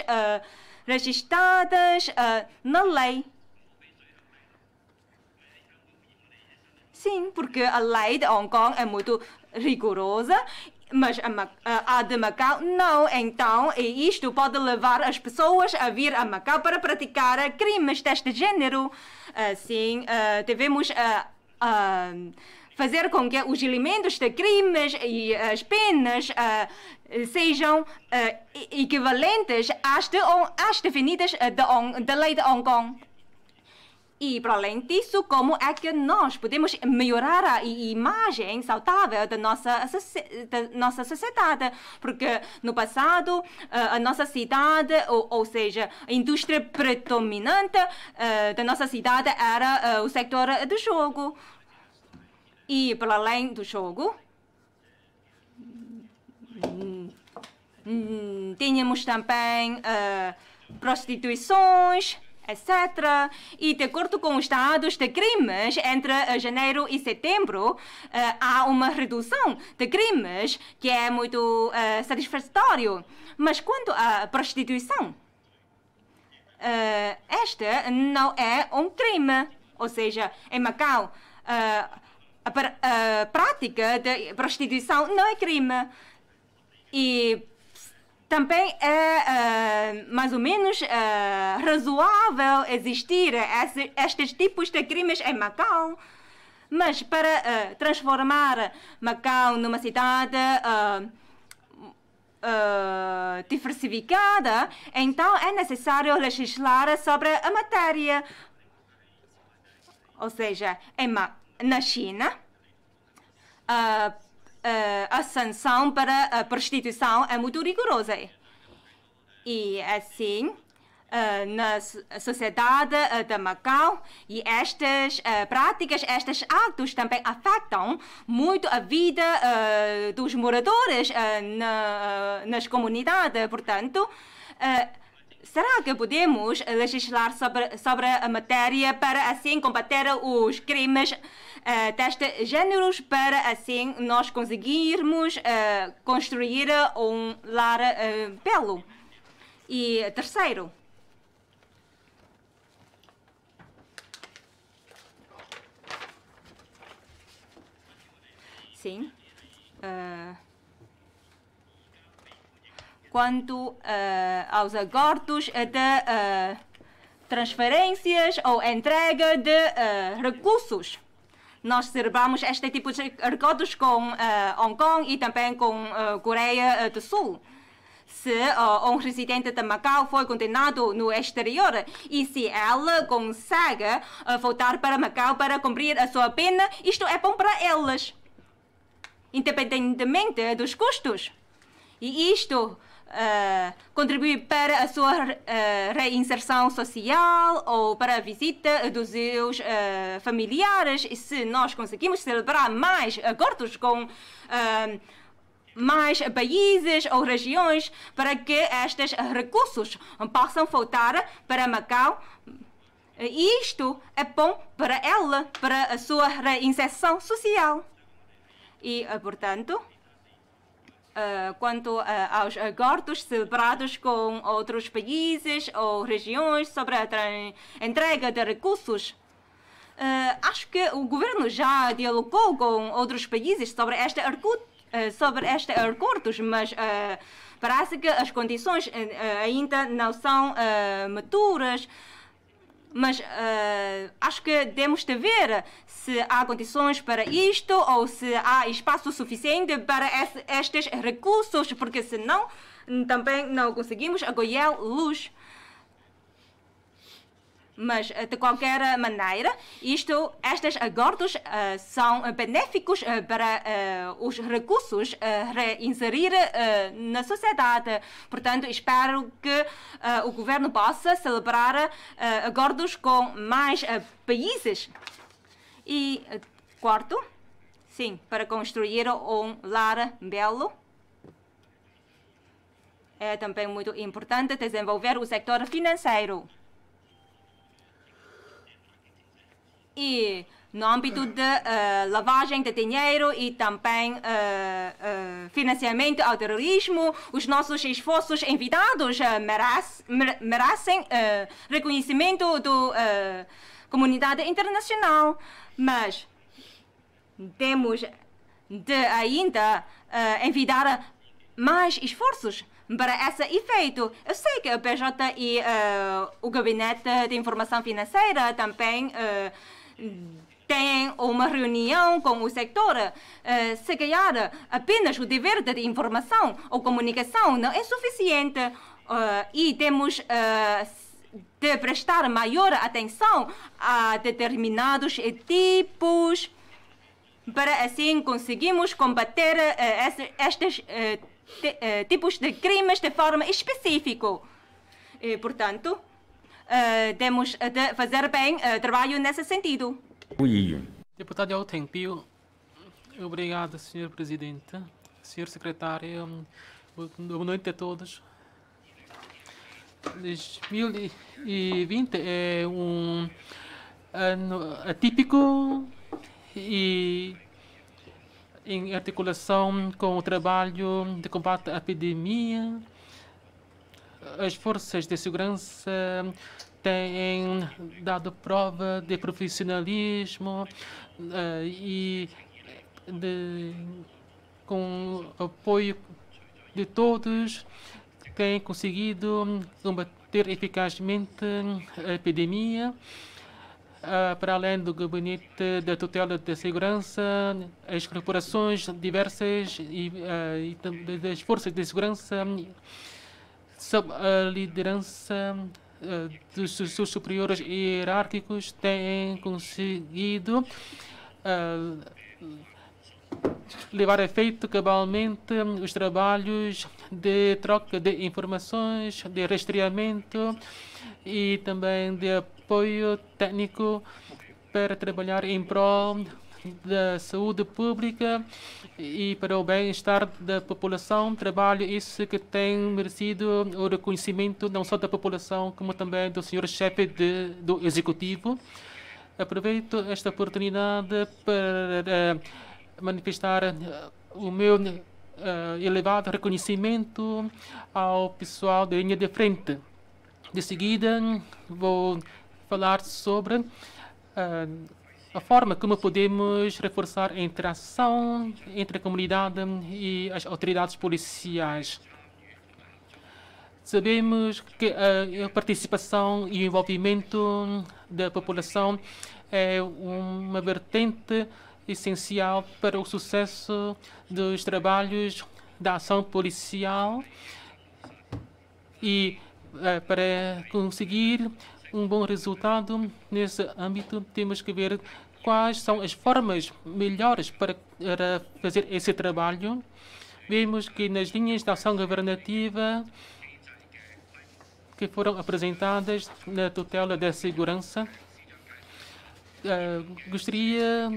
registradas na lei. Sim, porque a lei de Hong Kong é muito rigorosa, mas a de Macau não. Então, isto pode levar as pessoas a vir a Macau para praticar crimes deste género. Assim, devemos fazer com que os elementos de crimes e as penas sejam equivalentes às definidas da lei de Hong Kong. E, para além disso, como é que nós podemos melhorar a imagem saudável da nossa sociedade? Porque no passado, a nossa cidade, ou seja, a indústria predominante da nossa cidade era o setor do jogo. E, para além do jogo, tínhamos também prostituições, etc. E, de acordo com os dados de crimes, entre janeiro e setembro, há uma redução de crimes que é muito satisfatório. Mas quanto à prostituição, esta não é um crime. Ou seja, em Macau, a prática de prostituição não é crime. E também é mais ou menos razoável existir estes tipos de crimes em Macau. Mas para transformar Macau numa cidade diversificada, então é necessário legislar sobre a matéria. Ou seja, na China, a sanção para a prostituição é muito rigorosa. E assim, na sociedade de Macau, e estas práticas, estes atos também afetam muito a vida dos moradores nas comunidades. Portanto, será que podemos legislar sobre a matéria para assim combater os crimes destes gêneros, para assim nós conseguirmos construir um lar belo? E terceiro, sim, quanto aos acordos de transferências ou entrega de recursos, nós celebramos este tipo de acordos com Hong Kong e também com Coreia do Sul. se um residente de Macau foi condenado no exterior e se ela consegue voltar para Macau para cumprir a sua pena, isto é bom para elas, independentemente dos custos. E isto contribui para a sua reinserção social ou para a visita dos seus familiares. E se nós conseguimos celebrar mais acordos com mais países ou regiões para que estes recursos possam voltar para Macau, isto é bom para ela, para a sua reinserção social. E, portanto, quanto aos acordos celebrados com outros países ou regiões sobre a entrega de recursos, acho que o governo já dialogou com outros países sobre estes acordos, mas parece que as condições ainda não são maturas. Mas acho que temos de ver se há condições para isto ou se há espaço suficiente para estes recursos, porque senão também não conseguimos acolher luz. Mas, de qualquer maneira, estes acordos são benéficos para os recursos reinserir na sociedade. Portanto, espero que o governo possa celebrar acordos com mais países. E, quarto, sim, para construir um lar belo, é também muito importante desenvolver o setor financeiro. E no âmbito de lavagem de dinheiro e também financiamento ao terrorismo, os nossos esforços envidados merecem reconhecimento da comunidade internacional. Mas temos de ainda envidar mais esforços para esse efeito. Eu sei que a PJ e o Gabinete de Informação Financeira também tem uma reunião com o setor. Se calhar apenas o dever de informação ou comunicação não é suficiente e temos de prestar maior atenção a determinados tipos para assim conseguirmos combater estes tipos de crimes de forma específica. E, portanto, temos de fazer bem trabalho nesse sentido. Deputado Yao Tengpiu, obrigado, Sr. Presidente, Sr. Secretário, boa noite a todos. 2020 é um ano atípico e em articulação com o trabalho de combate à epidemia, as forças de segurança têm dado prova de profissionalismo e com o apoio de todos têm conseguido combater eficazmente a epidemia. Para além do Gabinete da Tutela da Segurança, as corporações diversas e das forças de segurança, sob a liderança dos seus superiores hierárquicos, têm conseguido levar a efeito cabalmente os trabalhos de troca de informações, de rastreamento e também de apoio técnico para trabalhar em prol da saúde pública e para o bem-estar da população. Trabalho esse que tem merecido o reconhecimento não só da população, como também do senhor chefe do Executivo. Aproveito esta oportunidade para manifestar o meu elevado reconhecimento ao pessoal da linha de frente. De seguida, vou falar sobre a forma como podemos reforçar a interação entre a comunidade e as autoridades policiais. Sabemos que a participação e o envolvimento da população é uma vertente essencial para o sucesso dos trabalhos da ação policial E para conseguir um bom resultado nesse âmbito, temos que ver quais são as formas melhores para fazer esse trabalho. Vemos que nas linhas de ação governativa que foram apresentadas na tutela da segurança, gostaria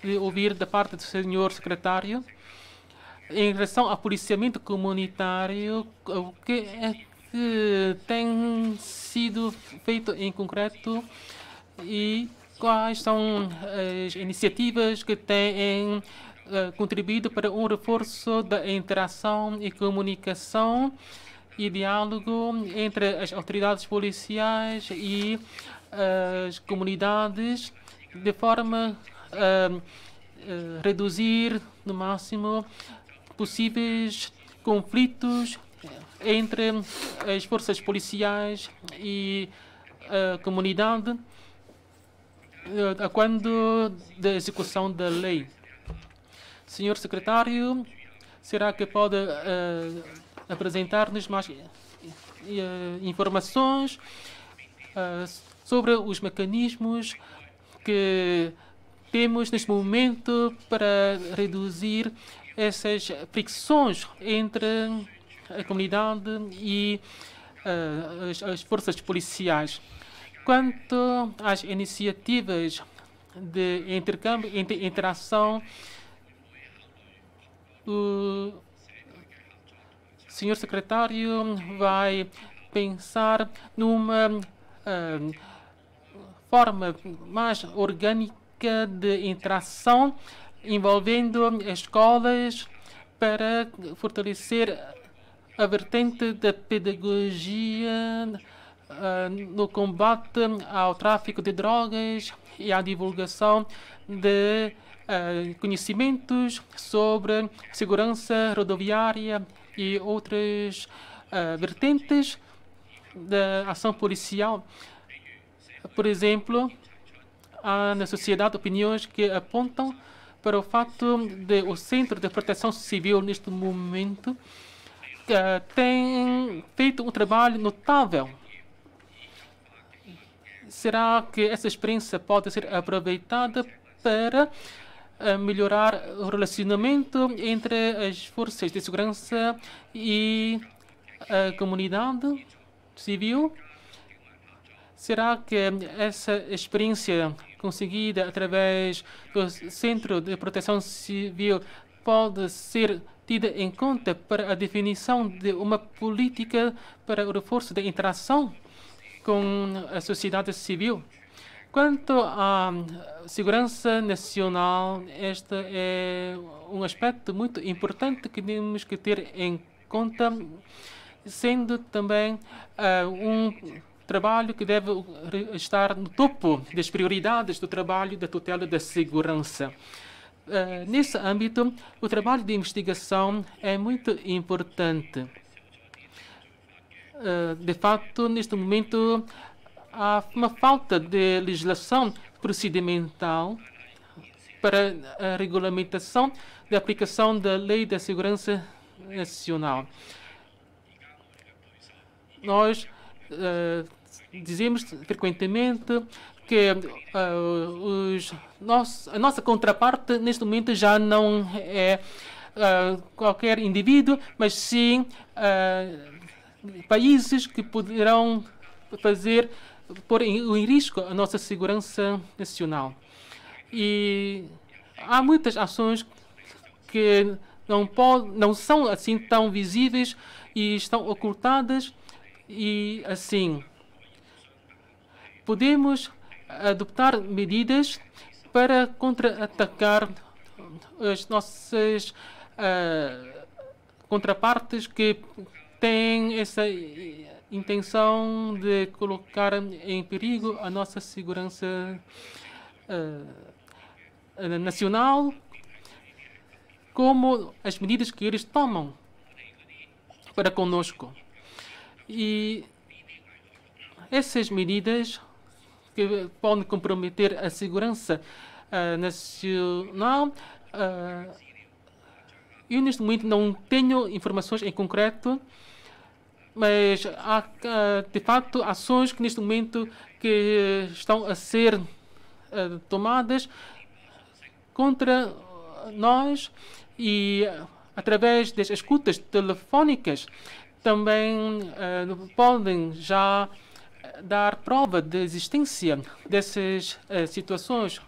de ouvir da parte do senhor secretário, em relação ao policiamento comunitário, o que é que tem sido feito em concreto e quais são as iniciativas que têm contribuído para um reforço da interação e comunicação e diálogo entre as autoridades policiais e as comunidades, de forma a reduzir no máximo possíveis conflitos entre as forças policiais e a comunidade quando da execução da lei. Senhor secretário, será que pode apresentar-nos mais informações sobre os mecanismos que temos neste momento para reduzir essas fricções entre a comunidade e as forças policiais? Quanto às iniciativas de intercâmbio e interação, o senhor secretário vai pensar numa forma mais orgânica de interação envolvendo escolas para fortalecer a vertente da pedagogia no combate ao tráfico de drogas e à divulgação de conhecimentos sobre segurança rodoviária e outras vertentes da ação policial. Por exemplo, há na sociedade opiniões que apontam para o fato de o Centro de Proteção Civil, neste momento, tem feito um trabalho notável. Será que essa experiência pode ser aproveitada para melhorar o relacionamento entre as forças de segurança e a comunidade civil? Será que essa experiência conseguida através do Centro de Proteção Civil pode ser tida em conta para a definição de uma política para o reforço da interação com a sociedade civil? Quanto à segurança nacional, este é um aspecto muito importante que temos que ter em conta, sendo também um trabalho que deve estar no topo das prioridades do trabalho da tutela da segurança. Nesse âmbito, o trabalho de investigação é muito importante. De fato, neste momento, há uma falta de legislação procedimental para a regulamentação da aplicação da Lei da Segurança Nacional. Nós dizemos frequentemente que a nossa contraparte, neste momento, já não é qualquer indivíduo, mas sim países que poderão pôr em risco a nossa segurança nacional. E há muitas ações que não são assim tão visíveis e estão ocultadas, e assim podemos adoptar medidas para contra-atacar as nossas contrapartes que têm essa intenção de colocar em perigo a nossa segurança nacional, como as medidas que eles tomam para conosco. E essas medidas que podem comprometer a segurança nacional, eu neste momento não tenho informações em concreto, Mas há, de facto, ações que neste momento que estão a ser tomadas contra nós e através das escutas telefónicas também podem já dar prova da existência dessas situações.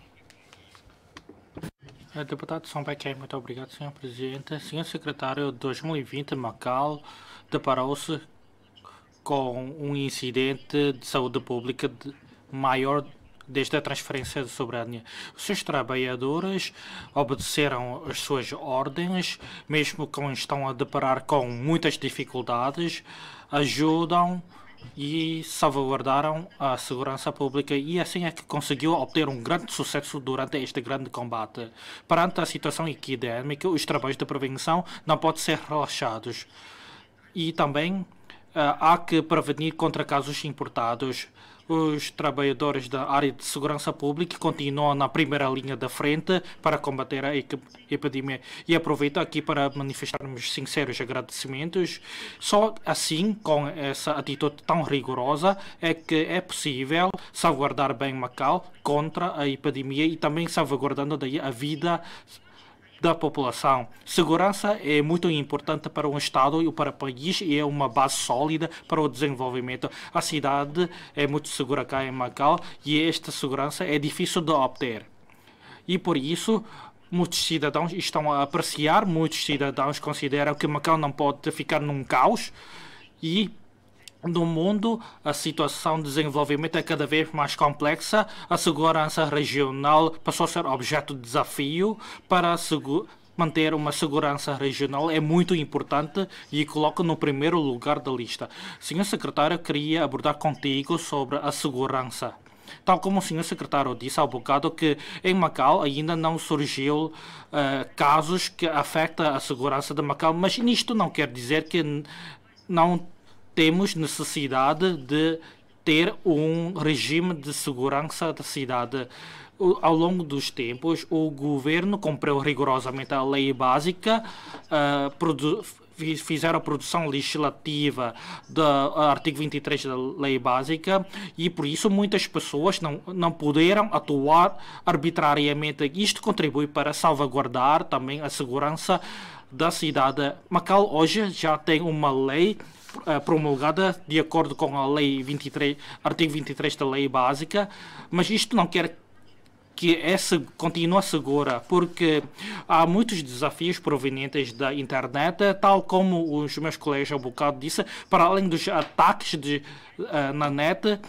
Deputado São Bequém, muito obrigado, Sr. Presidente. Sr. Secretário, 2020, Macau deparou-se com um incidente de saúde pública maior desde a transferência de soberania. Os seus trabalhadores obedeceram as suas ordens, mesmo quando estão a deparar com muitas dificuldades, ajudam e salvaguardaram a segurança pública e assim é que conseguiu obter um grande sucesso durante este grande combate. Perante a situação epidémica, os trabalhos de prevenção não podem ser relaxados e também há que prevenir contra casos importados. Os trabalhadores da área de segurança pública continuam na primeira linha da frente para combater a epidemia. E aproveito aqui para manifestarmos sinceros agradecimentos. Só assim, com essa atitude tão rigorosa, é que é possível salvaguardar bem Macau contra a epidemia e também salvaguardando daí a vida da população. Segurança é muito importante para um Estado e para o país e é uma base sólida para o desenvolvimento. A cidade é muito segura cá em Macau e esta segurança é difícil de obter. E por isso, muitos cidadãos estão a apreciar, muitos cidadãos consideram que Macau não pode ficar num caos e no mundo, a situação de desenvolvimento é cada vez mais complexa. A segurança regional passou a ser objeto de desafio para manter uma segurança regional. É muito importante e coloca no primeiro lugar da lista. Senhor Secretário, queria abordar contigo sobre a segurança. Tal como o senhor secretário disse há bocado que em Macau ainda não surgiu casos que afetam a segurança de Macau, mas isto não quer dizer que não temos necessidade de ter um regime de segurança da cidade. Ao longo dos tempos, o governo cumpriu rigorosamente a lei básica, fizeram a produção legislativa do artigo 23 da lei básica e, por isso, muitas pessoas não puderam atuar arbitrariamente. Isto contribui para salvaguardar também a segurança da cidade. Macau hoje já tem uma lei promulgada de acordo com a lei 23, artigo 23 da lei básica, mas isto não quer que essa continue segura, porque há muitos desafios provenientes da internet, tal como os meus colegas há bocado disse, para além dos ataques na net.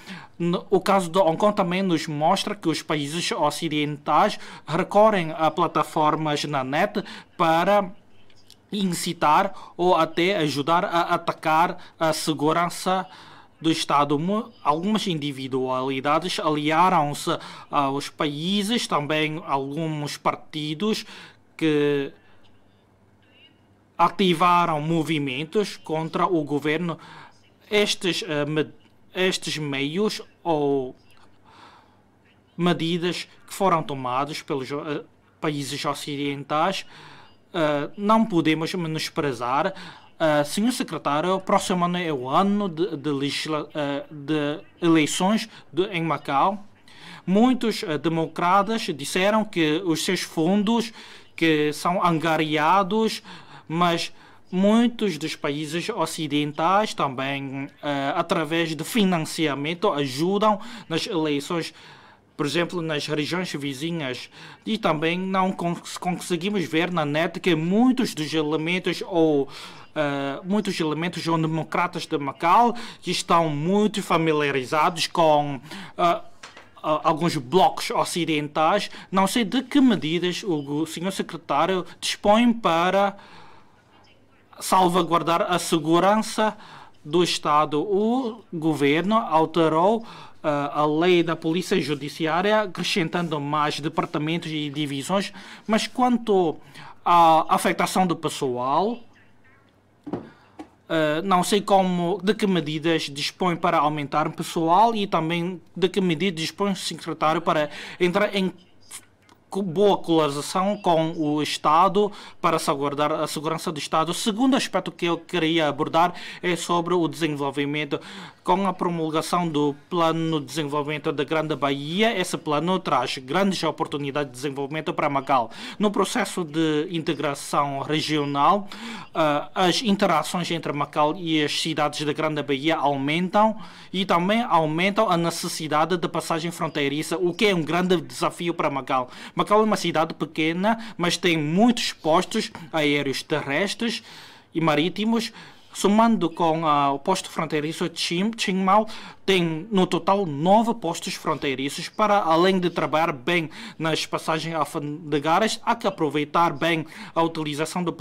O caso de Hong Kong também nos mostra que os países ocidentais recorrem a plataformas na net para incitar ou até ajudar a atacar a segurança do Estado. Algumas individualidades aliaram-se aos países, também alguns partidos que ativaram movimentos contra o governo. Estes meios ou medidas que foram tomadas pelos países ocidentais não podemos menosprezar. Senhor Secretário, o próximo ano é o ano de eleições em Macau. Muitos democratas disseram que os seus fundos que são angariados, mas muitos dos países ocidentais também, através de financiamento, ajudam nas eleições. Por exemplo, nas regiões vizinhas, e também não conseguimos ver na net que muitos elementos democratas de Macau estão muito familiarizados com alguns blocos ocidentais. Não sei de que medidas o senhor secretário dispõe para salvaguardar a segurança do Estado. O governo alterou a lei da Polícia Judiciária, acrescentando mais departamentos e divisões, mas quanto à afetação do pessoal, não sei de que medidas dispõe para aumentar o pessoal e também de que medidas dispõe o secretário para entrar em boa colaboração com o Estado para salvaguardar a segurança do Estado. O segundo aspecto que eu queria abordar é sobre o desenvolvimento. Com a promulgação do Plano de Desenvolvimento da Grande Bahia, esse plano traz grandes oportunidades de desenvolvimento para Macau. No processo de integração regional, as interações entre Macau e as cidades da Grande Bahia aumentam e também aumentam a necessidade de passagem fronteiriça, o que é um grande desafio para Macau. Macau é uma cidade pequena, mas tem muitos postos aéreos terrestres e marítimos. Somando com o posto fronteiriço Chiang Mai, tem no total 9 postos fronteiriços. Para além de trabalhar bem nas passagens alfandegárias, há que aproveitar bem a utilização do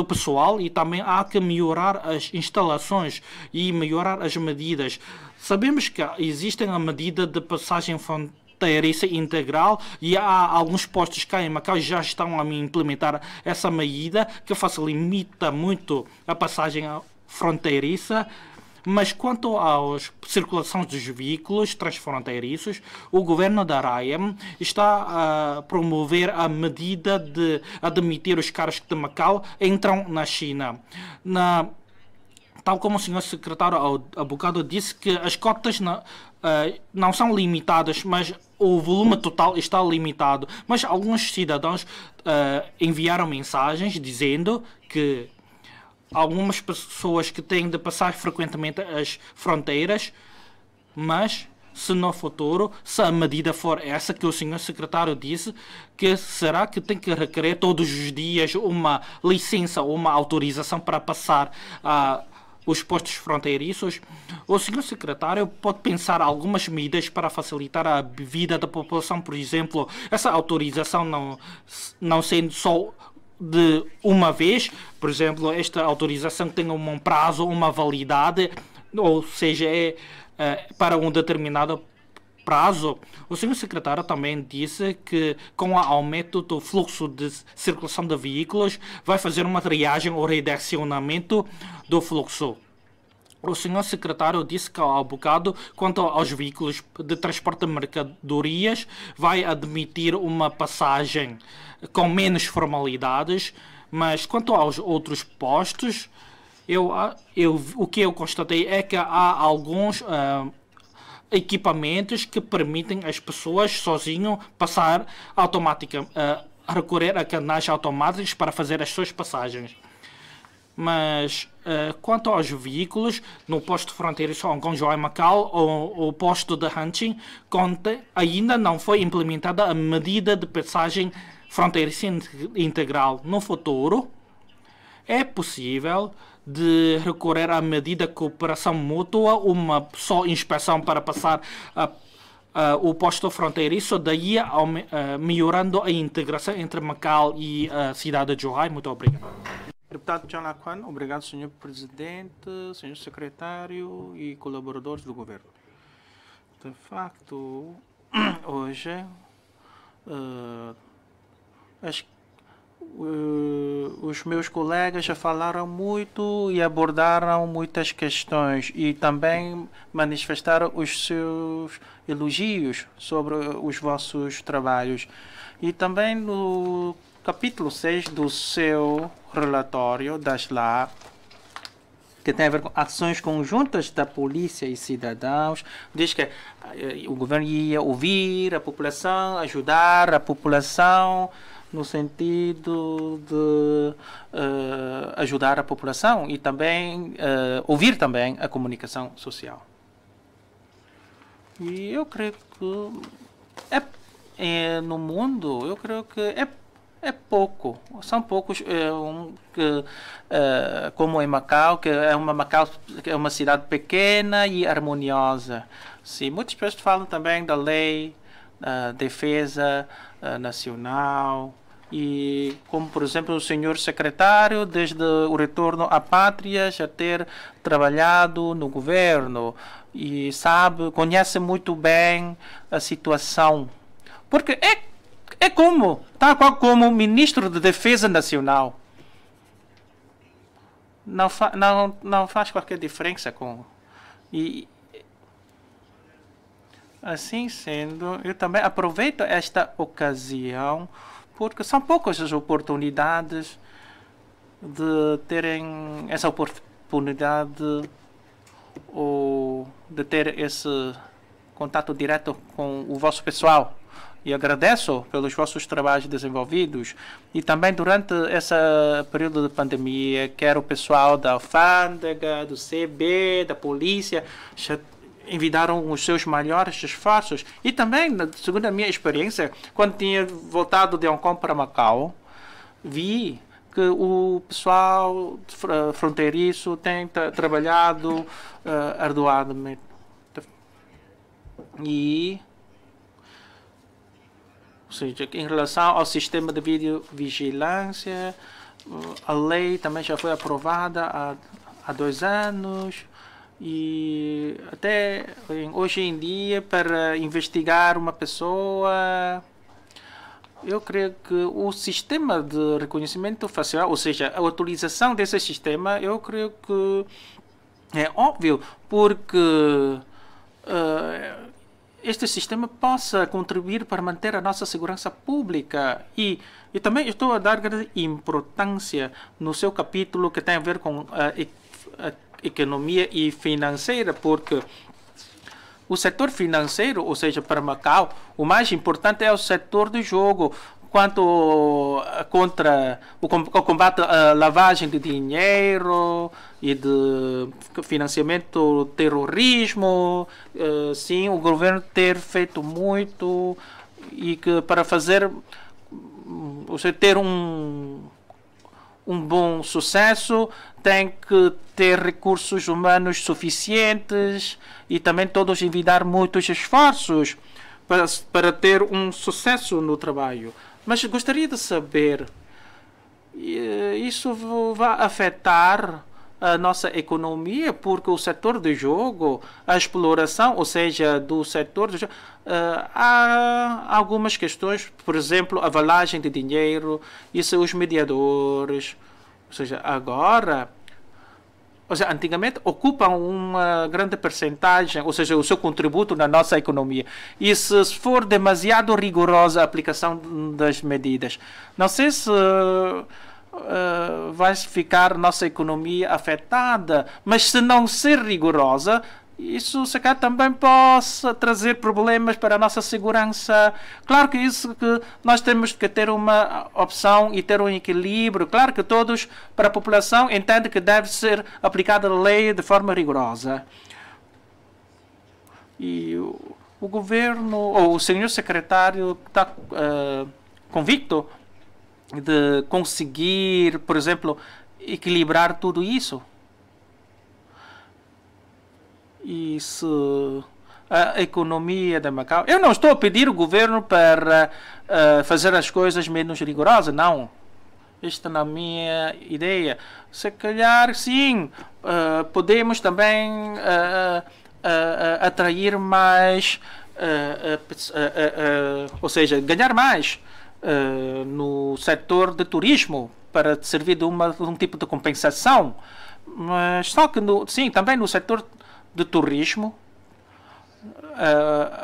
pessoal e também há que melhorar as instalações e melhorar as medidas. Sabemos que existem a medida de passagem fronteiriça integral e há alguns postos cá em Macau já estão a implementar essa medida que facilita muito a passagem fronteiriça. Mas quanto à circulação dos veículos transfronteiriços, o governo da Raia está a promover a medida de admitir os carros que de Macau entram na China. Tal como o senhor secretário há bocado disse que as cotas não são limitadas, mas o volume total está limitado. Mas alguns cidadãos enviaram mensagens dizendo que algumas pessoas que têm de passar frequentemente as fronteiras, mas se no futuro, se a medida for essa que o senhor secretário disse, que será que tem que requerer todos os dias uma licença ou uma autorização para passar os postos fronteiriços, o senhor secretário pode pensar algumas medidas para facilitar a vida da população, por exemplo, essa autorização não sendo só de uma vez, por exemplo, esta autorização tem um prazo, uma validade, ou seja, para um determinado prazo. O senhor secretário também disse que com o aumento do fluxo de circulação de veículos vai fazer uma triagem ou redirecionamento do fluxo. O senhor secretário disse que há bocado, quanto aos veículos de transporte de mercadorias, vai admitir uma passagem com menos formalidades, mas quanto aos outros postos, o que eu constatei é que há alguns equipamentos que permitem as pessoas sozinho passar automaticamente, recorrer a canais automáticos para fazer as suas passagens. Mas quanto aos veículos, no posto fronteiriço Hong Kong, Zhuhai, Macau, o posto de Hanqing, ainda não foi implementada a medida de passagem fronteiriça integral. No futuro, é possível de recorrer à medida de cooperação mútua, uma só inspeção para passar o posto fronteiriço, daí melhorando a integração entre Macau e a cidade de Zhuhai. Muito obrigado. Deputado John Laquan, obrigado, senhor presidente, senhor secretário e colaboradores do governo. De facto, hoje, os meus colegas já falaram muito e abordaram muitas questões e também manifestaram os seus elogios sobre os vossos trabalhos. E também no capítulo 6 do seu relatório das LA, que tem a ver com ações conjuntas da polícia e cidadãos, diz que o governo ia ouvir a população, ajudar a população no sentido de ajudar a população e também ouvir também a comunicação social. E eu creio que no mundo, eu creio que é pouco, são poucos como em Macau, que é uma cidade pequena e harmoniosa. Sim, muitas pessoas falam também da lei, da defesa nacional e como, por exemplo, o senhor secretário, desde o retorno à pátria, já ter trabalhado no governo e conhece muito bem a situação, porque tal como ministro de Defesa Nacional, não faz qualquer diferença com. Assim sendo, eu também aproveito esta ocasião, porque são poucas as oportunidades de terem essa oportunidade ou de ter esse contato direto com o vosso pessoal. E agradeço pelos vossos trabalhos desenvolvidos. E também durante esse período de pandemia, quer o pessoal da alfândega, do CB, da polícia, enviaram os seus maiores esforços. E também, segundo a minha experiência, quando tinha voltado de Hong Kong para Macau, vi que o pessoal fronteiriço tem trabalhado arduamente. E, ou seja, em relação ao sistema de videovigilância, a lei também já foi aprovada há 2 anos. E até hoje em dia, para investigar uma pessoa, eu creio que o sistema de reconhecimento facial, ou seja, a utilização desse sistema, eu creio que é óbvio, porque este sistema possa contribuir para manter a nossa segurança pública. E também estou a dar grande importância no seu capítulo que tem a ver com a economia e financeira, porque o setor financeiro, ou seja, para Macau, o mais importante é o setor do jogo. Quanto contra o combate à lavagem de dinheiro e de financiamento do terrorismo, sim, o governo ter feito muito e que para fazer, ou seja, ter um bom sucesso, tem que ter recursos humanos suficientes e também todos envidar muitos esforços para ter um sucesso no trabalho. Mas gostaria de saber, isso vai afetar a nossa economia, porque o setor do jogo, a exploração, ou seja, do setor do jogo, há algumas questões, por exemplo, a lavagem de dinheiro, isso os mediadores, ou seja, agora, ou seja, antigamente ocupam uma grande percentagem, ou seja, o seu contributo na nossa economia. E se for demasiado rigorosa a aplicação das medidas, não sei se vai ficar nossa economia afetada, mas se não ser rigorosa, isso se calhar também possa trazer problemas para a nossa segurança. Claro que isso que nós temos que ter uma opção e ter um equilíbrio. Claro que todos, para a população, entendem que deve ser aplicada a lei de forma rigorosa. E o governo, ou o senhor secretário, está convicto de conseguir, por exemplo, equilibrar tudo isso? E se a economia de Macau... Eu não estou a pedir ao governo para fazer as coisas menos rigorosas, não. Esta é a minha ideia. Se calhar, sim, podemos também atrair mais, ou seja, ganhar mais no setor de turismo para servir de um tipo de compensação. Mas só que, sim, também no setor de turismo,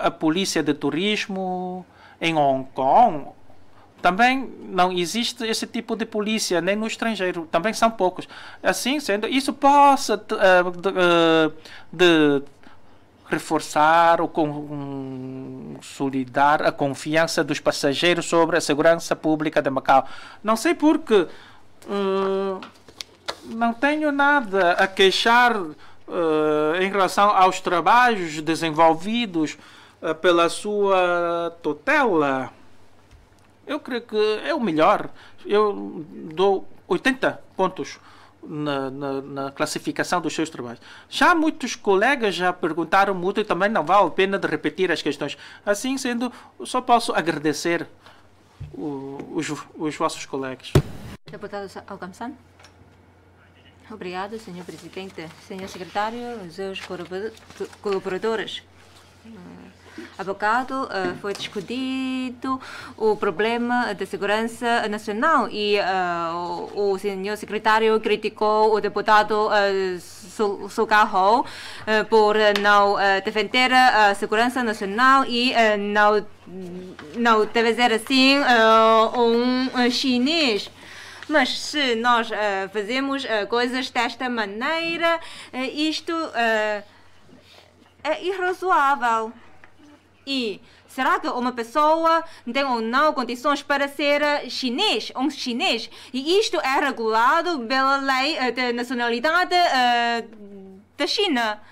a polícia de turismo em Hong Kong, também não existe esse tipo de polícia, nem no estrangeiro, também são poucos. Assim sendo, isso possa de reforçar ou consolidar a confiança dos passageiros sobre a segurança pública de Macau. Não sei porque não tenho nada a queixar em relação aos trabalhos desenvolvidos pela sua tutela. Eu creio que é o melhor. Eu dou 80 pontos na classificação dos seus trabalhos. Já muitos colegas já perguntaram muito e também não vale a pena de repetir as questões. Assim sendo, só posso agradecer os vossos colegas. Deputado Algamsan. Obrigado, senhor presidente. Senhor secretário, os seus colaboradores. Há bocado foi discutido o problema da segurança nacional e o senhor secretário criticou o deputado socorro por não defender a segurança nacional e não deve ser assim um chinês. Mas se nós fazemos coisas desta maneira, isto é irrazoável. E será que uma pessoa tem ou não condições para ser um chinês? E isto é regulado pela lei de nacionalidade da China.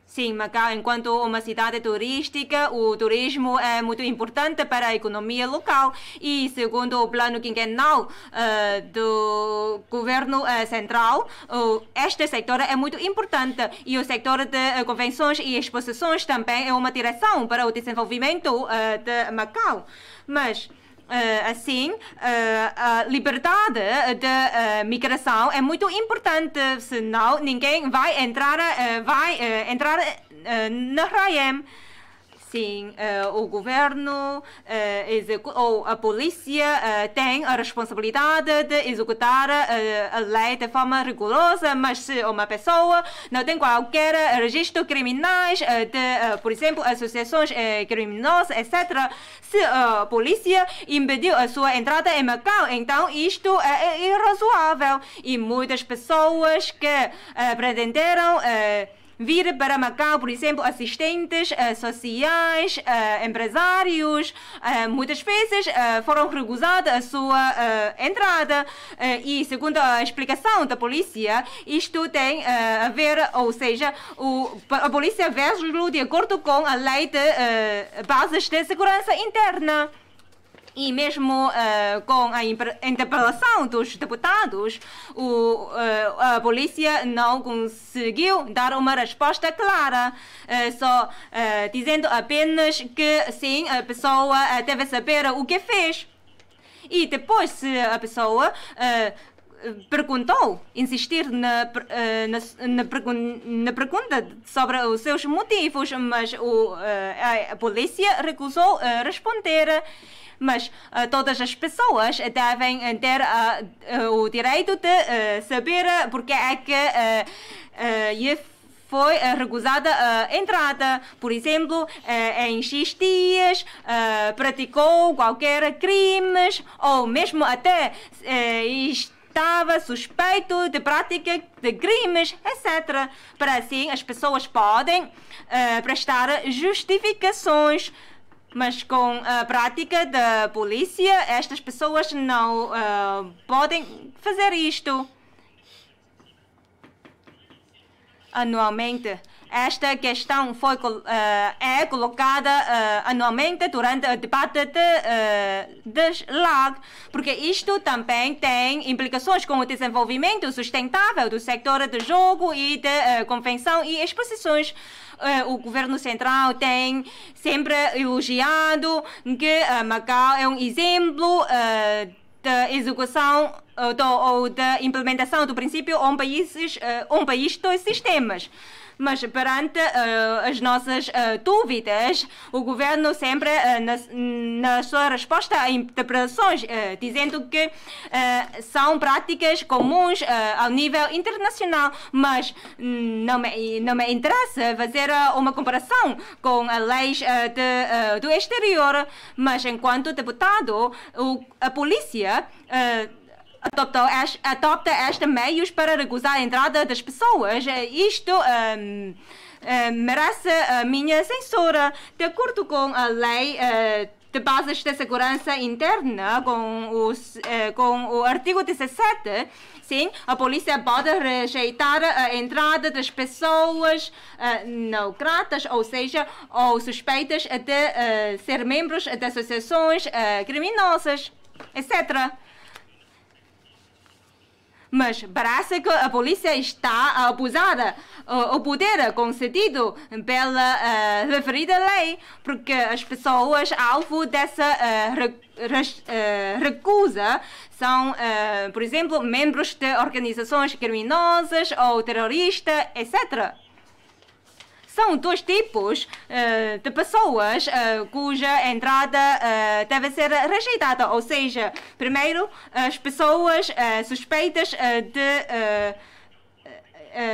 Sim, Macau, enquanto uma cidade turística, o turismo é muito importante para a economia local e, segundo o plano quinquenal do governo central, este setor é muito importante e o setor de convenções e exposições também é uma direção para o desenvolvimento de Macau. Mas assim, a liberdade de migração é muito importante, senão ninguém vai entrar na RAEM. Sim, o governo ou a polícia tem a responsabilidade de executar a lei de forma rigorosa, mas se uma pessoa não tem qualquer registro criminais, por exemplo, associações criminosas, etc., se a polícia impediu a sua entrada em Macau, então isto é irrazoável. E muitas pessoas que pretenderam vir para Macau, por exemplo, assistentes sociais, empresários, muitas vezes foram recusadas a sua entrada. E segundo a explicação da polícia, isto tem a ver, ou seja, a polícia vê-lo de acordo com a lei de bases de segurança interna. E mesmo com a interpelação dos deputados, a polícia não conseguiu dar uma resposta clara, só dizendo apenas que sim, a pessoa deve saber o que fez. E depois, se a pessoa perguntou, insistir na pergunta sobre os seus motivos, mas a polícia recusou responder. Mas todas as pessoas devem ter o direito de saber porque é que foi recusada a entrada. Por exemplo, em X dias praticou qualquer crime ou mesmo até estava suspeito de prática de crimes, etc. Para assim as pessoas podem prestar justificações. Mas com a prática da polícia, estas pessoas não podem fazer isto. Anualmente, esta questão é colocada anualmente durante o debate das LAG, porque isto também tem implicações com o desenvolvimento sustentável do setor de jogo e de convenção e exposições. O governo central tem sempre elogiado que Macau é um exemplo da execução ou da implementação do princípio um país, dois sistemas. Mas perante as nossas dúvidas, o governo sempre, na sua resposta a interpretações, dizendo que são práticas comuns ao nível internacional, mas não me interessa fazer uma comparação com as leis do exterior. Mas enquanto deputado, a polícia adopta estes meios para recusar a entrada das pessoas. Isto merece a minha censura. De acordo com a lei de bases de segurança interna, com o artigo 17, sim, a polícia pode rejeitar a entrada das pessoas não gratas, ou seja, ou suspeitas de ser membros de associações criminosas, etc. Mas parece que a polícia está a abusar o poder concedido pela referida lei, porque as pessoas alvo dessa recusa são, por exemplo, membros de organizações criminosas ou terroristas, etc. São dois tipos de pessoas cuja entrada deve ser rejeitada. Ou seja, primeiro, as pessoas suspeitas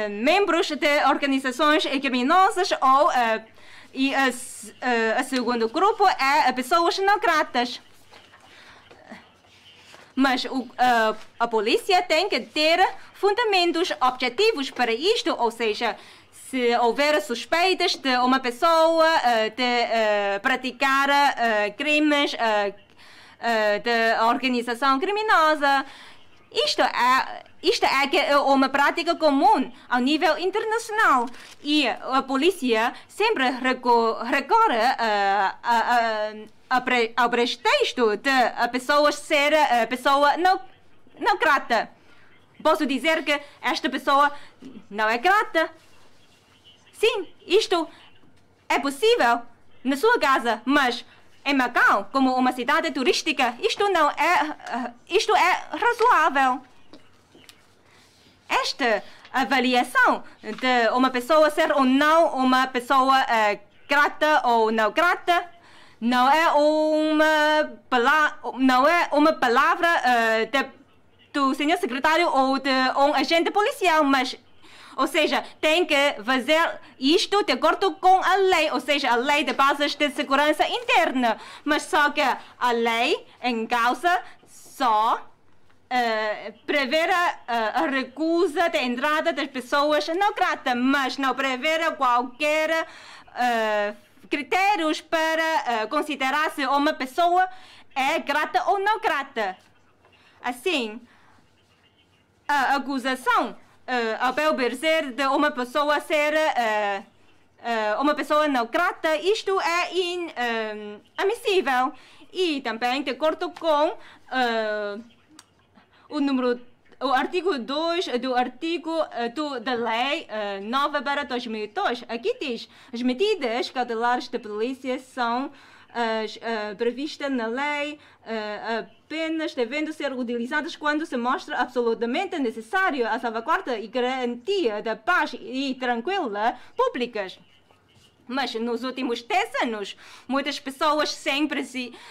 membros de organizações criminosas ou e o segundo grupo é pessoas não gratas. Mas a polícia tem que ter fundamentos objetivos para isto, ou seja, se houver suspeitas de uma pessoa de praticar crimes de organização criminosa, isto é uma prática comum ao nível internacional e a polícia sempre recorre ao pretexto de a pessoa ser pessoa não grata. Posso dizer que esta pessoa não é grata. Sim, isto é possível na sua casa, mas em Macau, como uma cidade turística, isto é razoável. Esta avaliação de uma pessoa ser ou não uma pessoa grata ou não grata não é uma palavra do senhor secretário ou de um agente policial, mas, ou seja, tem que fazer isto de acordo com a lei, ou seja, a lei de bases de segurança interna. Mas só que a lei em causa só prevê a recusa de entrada das pessoas não gratas, mas não prevê qualquer critérios para considerar se uma pessoa é grata ou não grata. Assim, a acusação ao bel parecer de uma pessoa ser uma pessoa não grata, isto é inadmissível. E também, de acordo com o artigo 2 do artigo da Lei 9/2002, aqui diz: as medidas cautelares da polícia são previstas na lei apenas devendo ser utilizadas quando se mostra absolutamente necessário a salvaguarda e garantia da paz e tranquila públicas. Mas nos últimos 10 anos, muitas pessoas sem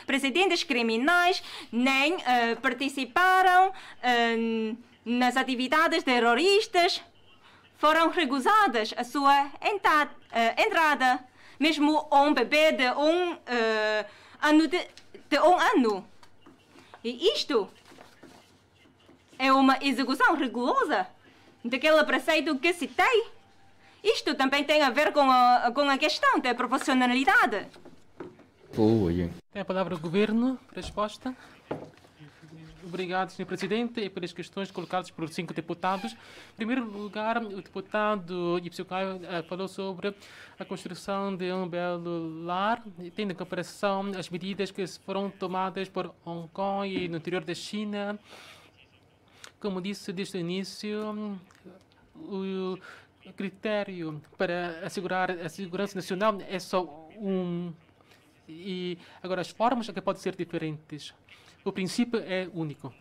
precedentes criminais nem participaram nas atividades terroristas foram recusadas a sua entrada. Mesmo um bebê de um ano. E isto é uma execução rigorosa daquele preceito que citei. Isto também tem a ver com a questão da proporcionalidade. Tem a palavra o Governo para a resposta. Obrigado, Sr. Presidente, e pelas questões colocadas por 5 deputados. Em primeiro lugar, o deputado Ipsio Caio falou sobre a construção de um belo lar, tendo em comparação as medidas que foram tomadas por Hong Kong e no interior da China. Como disse desde o início, o critério para assegurar a segurança nacional é só um. E agora as formas é que podem ser diferentes. O princípio é único.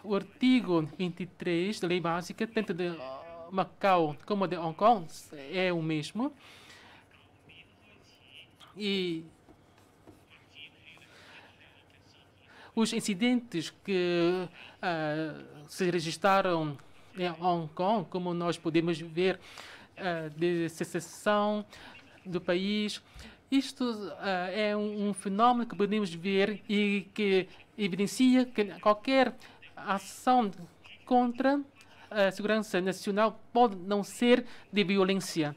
O artigo 23 da Lei Básica, tanto de Macau como de Hong Kong, é o mesmo. E os incidentes que se registraram em Hong Kong, como nós podemos ver, de secessão do país, isto é um fenómeno que podemos ver e que evidencia que qualquer ação contra a segurança nacional pode não ser de violência.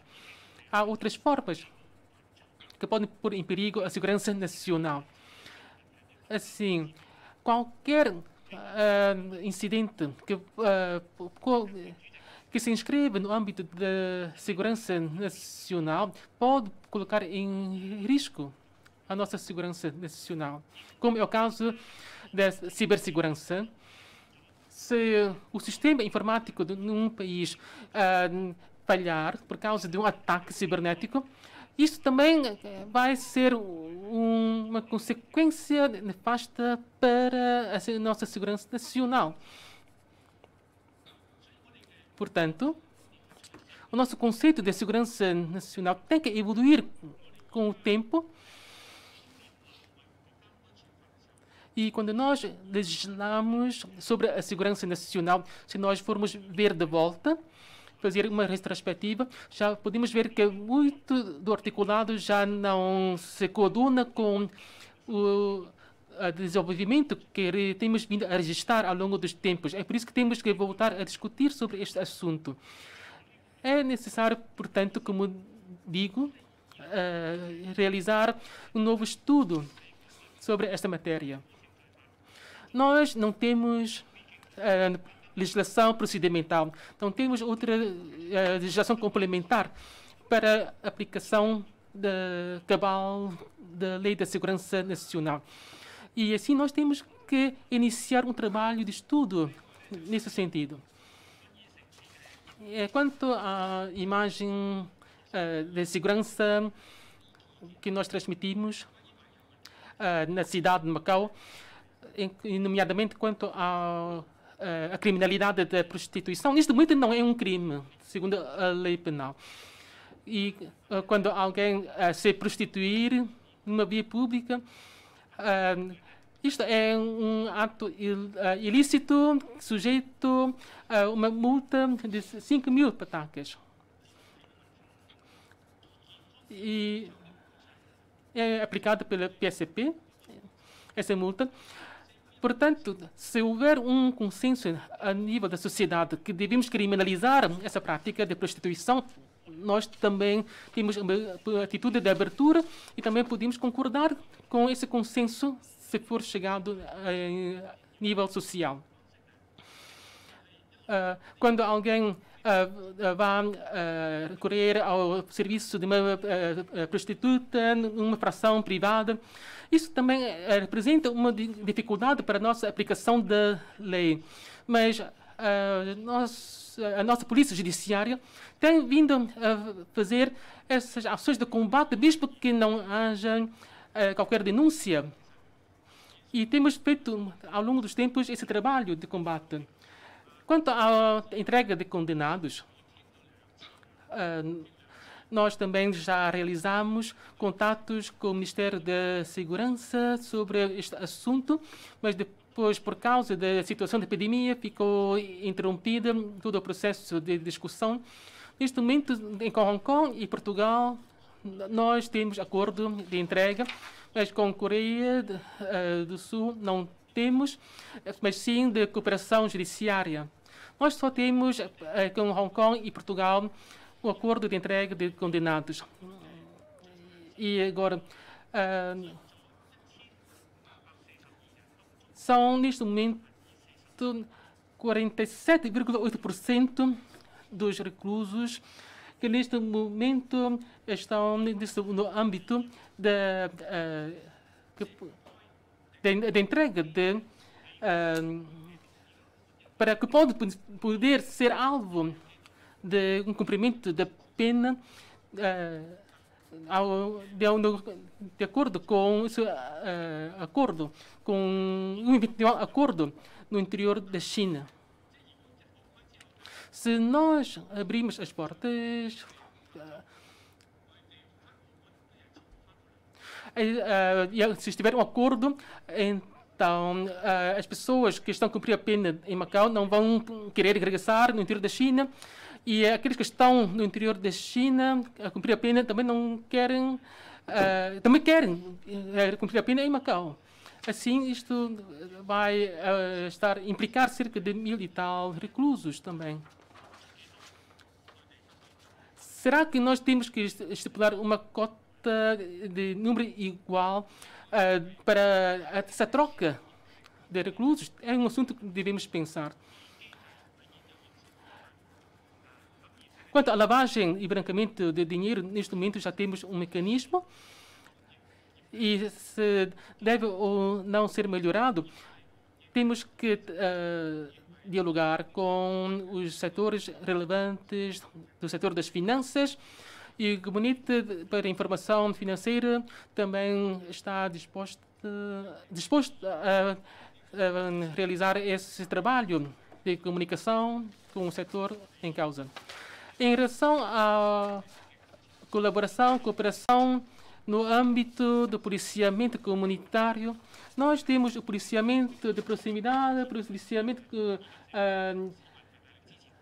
Há outras formas que podem pôr em perigo a segurança nacional. Assim, qualquer incidente que se inscreve no âmbito da segurança nacional pode colocar em risco a nossa segurança nacional, como é o caso da cibersegurança. Se o sistema informático de um país falhar por causa de um ataque cibernético, isso também vai ser uma consequência nefasta para a nossa segurança nacional. Portanto, o nosso conceito de segurança nacional tem que evoluir com o tempo. E quando nós legislamos sobre a segurança nacional, se nós formos ver de volta, fazer uma retrospectiva, já podemos ver que muito do articulado já não se coaduna com o desenvolvimento que temos vindo a registrar ao longo dos tempos. É por isso que temos que voltar a discutir sobre este assunto. É necessário, portanto, como digo, realizar um novo estudo sobre esta matéria. Nós não temos legislação procedimental, não temos outra legislação complementar para a aplicação cabal da Lei da Segurança Nacional. E assim nós temos que iniciar um trabalho de estudo nesse sentido. Quanto à imagem de segurança que nós transmitimos na cidade de Macau, nomeadamente quanto à criminalidade da prostituição, neste momento não é um crime, segundo a lei penal. E quando alguém se prostituir numa via pública, isto é um ato ilícito sujeito a uma multa de 5.000 patacas. E é aplicada pela PSP, essa multa. Portanto, se houver um consenso a nível da sociedade que devemos criminalizar essa prática de prostituição, nós também temos uma atitude de abertura e também podemos concordar com esse consenso se for chegado a nível social. Quando alguém vai recorrer ao serviço de uma prostituta numa fração privada, isso também representa uma dificuldade para a nossa aplicação da lei. Mas a nossa polícia judiciária tem vindo a fazer essas ações de combate, mesmo que não haja qualquer denúncia. E temos feito, ao longo dos tempos, esse trabalho de combate. Quanto à entrega de condenados, nós também já realizamos contatos com o Ministério da Segurança sobre este assunto, mas depois, por causa da situação da epidemia, ficou interrompida todo o processo de discussão. Neste momento, em Hong Kong e Portugal, nós temos acordo de entrega, mas com a Coreia do Sul não temos, mas sim de cooperação judiciária. Nós só temos com Hong Kong e Portugal o acordo de entrega de condenados. E agora, são neste momento 47,8% dos reclusos que neste momento estão no âmbito da entrega para que poder ser alvo de um cumprimento da pena de acordo com esse acordo, com um eventual acordo no interior da China. Se nós abrirmos as portas, se estiver um acordo, então as pessoas que estão a cumprir a pena em Macau não vão querer regressar no interior da China, e aqueles que estão no interior da China a cumprir a pena também não querem, também querem cumprir a pena em Macau. Assim, isto vai implicar cerca de 1.000 e tal reclusos também. Será que nós temos que estipular uma cota de número igual para essa troca de reclusos? É um assunto que devemos pensar. Quanto à lavagem e branqueamento de dinheiro, neste momento já temos um mecanismo, e se deve ou não ser melhorado, temos que dialogar com os setores relevantes do setor das finanças, e o Gabinete para a Informação Financeira também está disposto a realizar esse trabalho de comunicação com o setor em causa. Em relação à cooperação no âmbito do policiamento comunitário, nós temos o policiamento de proximidade, policiamento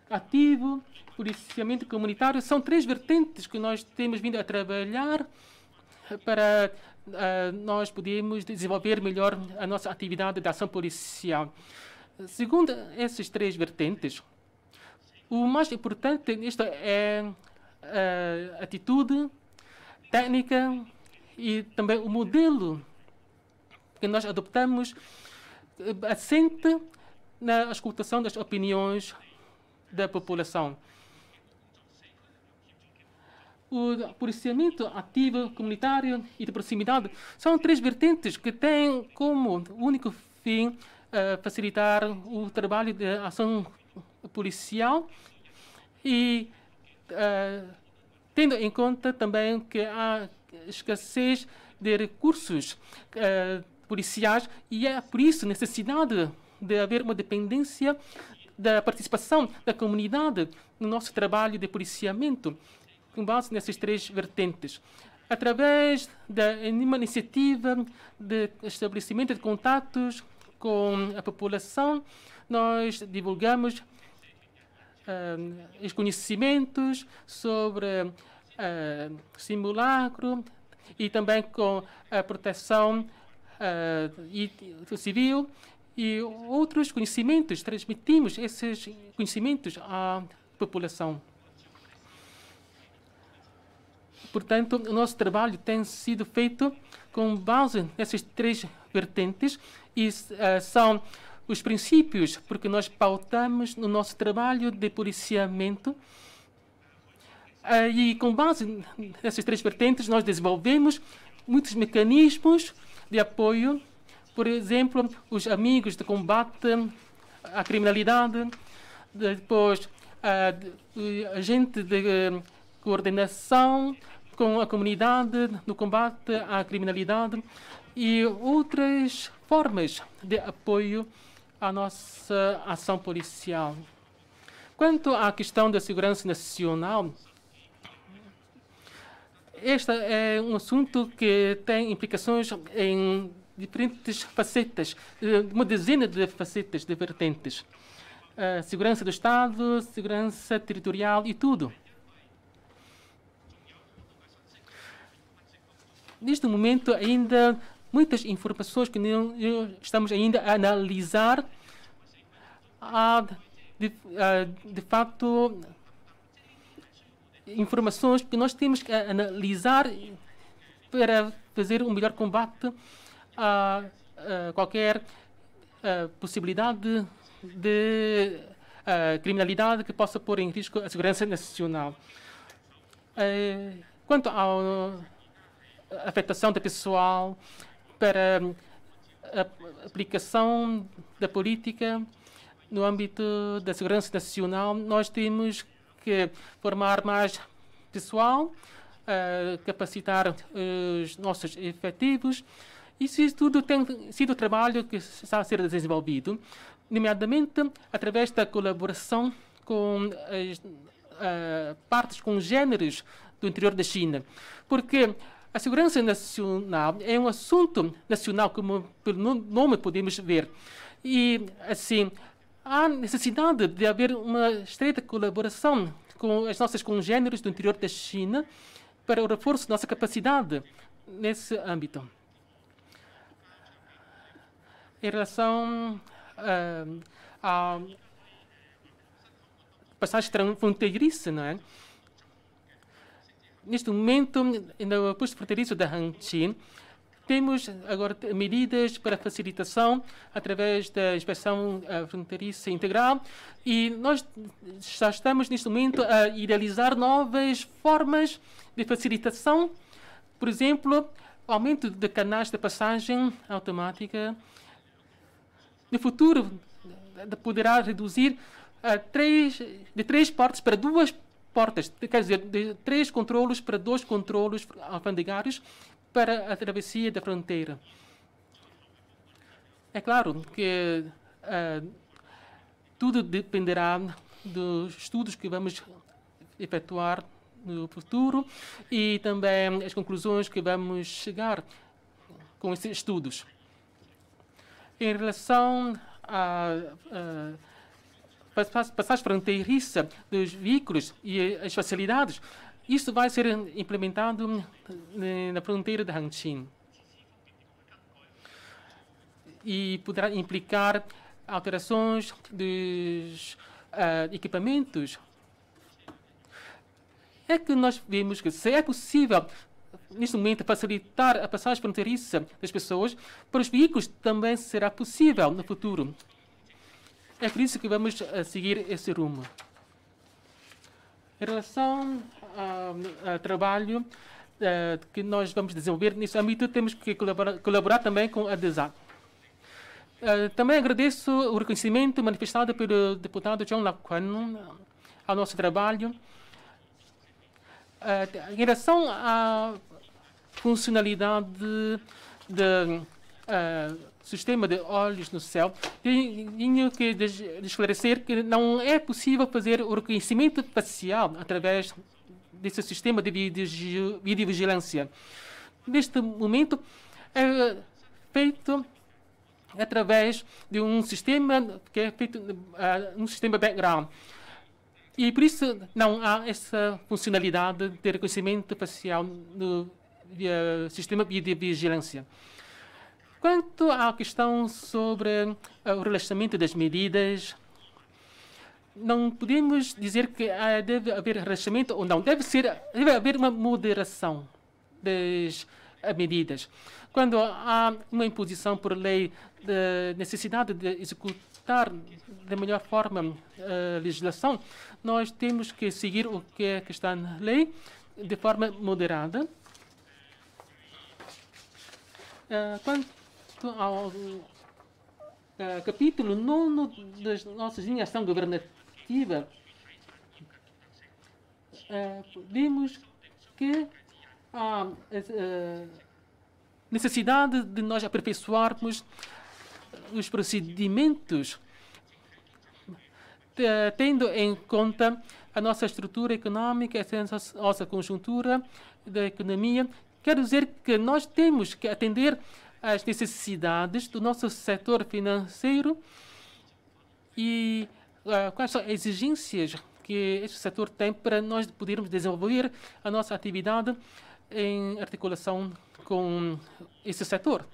ativo, policiamento comunitário, são três vertentes que nós temos vindo a trabalhar para nós podermos desenvolver melhor a nossa atividade de ação policial. Segundo essas três vertentes, o mais importante nisto é a atitude, técnica e também o modelo que nós adoptamos assente na escutação das opiniões da população. O policiamento ativo, comunitário e de proximidade são três vertentes que têm como único fim facilitar o trabalho de ação policial e tendo em conta também que há escassez de recursos policiais e é por isso necessidade de haver uma dependência da participação da comunidade no nosso trabalho de policiamento, com base nessas três vertentes. Através da uma iniciativa de estabelecimento de contatos com a população, nós divulgamos os conhecimentos sobre simulacro e também com a proteção civil e outros conhecimentos. Transmitimos esses conhecimentos à população. Portanto, o nosso trabalho tem sido feito com base nessas três vertentes e são os princípios porque nós pautamos no nosso trabalho de policiamento. E com base nessas três vertentes, nós desenvolvemos muitos mecanismos de apoio, por exemplo, os amigos de combate à criminalidade, depois a gente de coordenação com a comunidade no combate à criminalidade e outras formas de apoio à nossa ação policial. Quanto à questão da segurança nacional, este é um assunto que tem implicações em diferentes facetas, uma dezena de facetas, de vertentes. Segurança do Estado, segurança territorial e tudo. Neste momento, ainda muitas informações que não estamos ainda a analisar. De facto, informações que nós temos que analisar para fazer um melhor combate a qualquer possibilidade de criminalidade que possa pôr em risco a segurança nacional. Quanto à afetação do pessoal para a aplicação da política no âmbito da segurança nacional, nós temos que formar mais pessoal, capacitar os nossos efetivos. Isso tudo tem sido trabalho que está a ser desenvolvido, nomeadamente através da colaboração com as partes congêneres do interior da China. Porque a segurança nacional é um assunto nacional, como pelo nome podemos ver. E, assim, há necessidade de haver uma estreita colaboração com as nossas congêneres do interior da China para o reforço da nossa capacidade nesse âmbito. Em relação à passagem transfronteiriça, não é? Neste momento, no posto fronteiriço da Hangqin, temos agora medidas para facilitação através da inspeção fronteiriça integral e nós já estamos neste momento a idealizar novas formas de facilitação, por exemplo, aumento de canais de passagem automática. No futuro, poderá reduzir de 3 portas para 2 portas, quer dizer, de 3 controlos para 2 controlos alfandegários para a travessia da fronteira. É claro que tudo dependerá dos estudos que vamos efetuar no futuro e também as conclusões que vamos chegar com esses estudos. Em relação à passagem fronteiriça dos veículos e as facilidades, isso vai ser implementado na fronteira de Hangqin. E poderá implicar alterações dos equipamentos. É que nós vemos que, se é possível, neste momento, facilitar a passagem fronteiriça das pessoas, para os veículos também será possível no futuro. É por isso que vamos seguir esse rumo. Em relação ao trabalho que nós vamos desenvolver nesse âmbito, temos que colaborar também com a DESAC. Também agradeço o reconhecimento manifestado pelo deputado John Laquan ao nosso trabalho. Em relação à funcionalidade do sistema de olhos no céu, tenho que esclarecer que não é possível fazer o reconhecimento facial através desse sistema de videovigilância. Neste momento, é feito através de um sistema que é feito um sistema background. E por isso não há essa funcionalidade de reconhecimento facial no sistema de videovigilância. Quanto à questão sobre o relaxamento das medidas, não podemos dizer que deve haver relaxamento ou não. Deve haver uma moderação das medidas. Quando há uma imposição por lei da necessidade de executar da melhor forma a legislação, nós temos que seguir o que está na lei de forma moderada. Quanto ao capítulo 9 das nossas linhas de ação governativa, vimos que há necessidade de nós aperfeiçoarmos os procedimentos, tendo em conta a nossa estrutura econômica, a nossa conjuntura da economia. Quero dizer que nós temos que atender às necessidades do nosso setor financeiro e quais são as exigências que este setor tem para nós podermos desenvolver a nossa atividade em articulação com esse setor.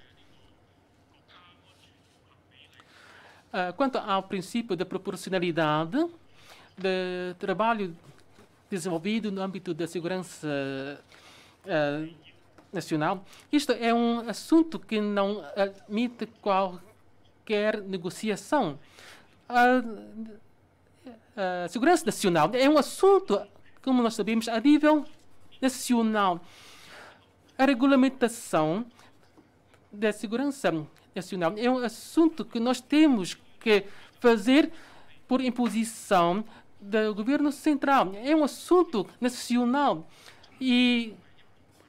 Quanto ao princípio da proporcionalidade do trabalho desenvolvido no âmbito da segurança nacional, isto é um assunto que não admite qualquer negociação. A segurança nacional é um assunto, como nós sabemos, a nível nacional. A regulamentação da segurança nacional é um assunto que nós temos que fazer por imposição do governo central. É um assunto nacional e,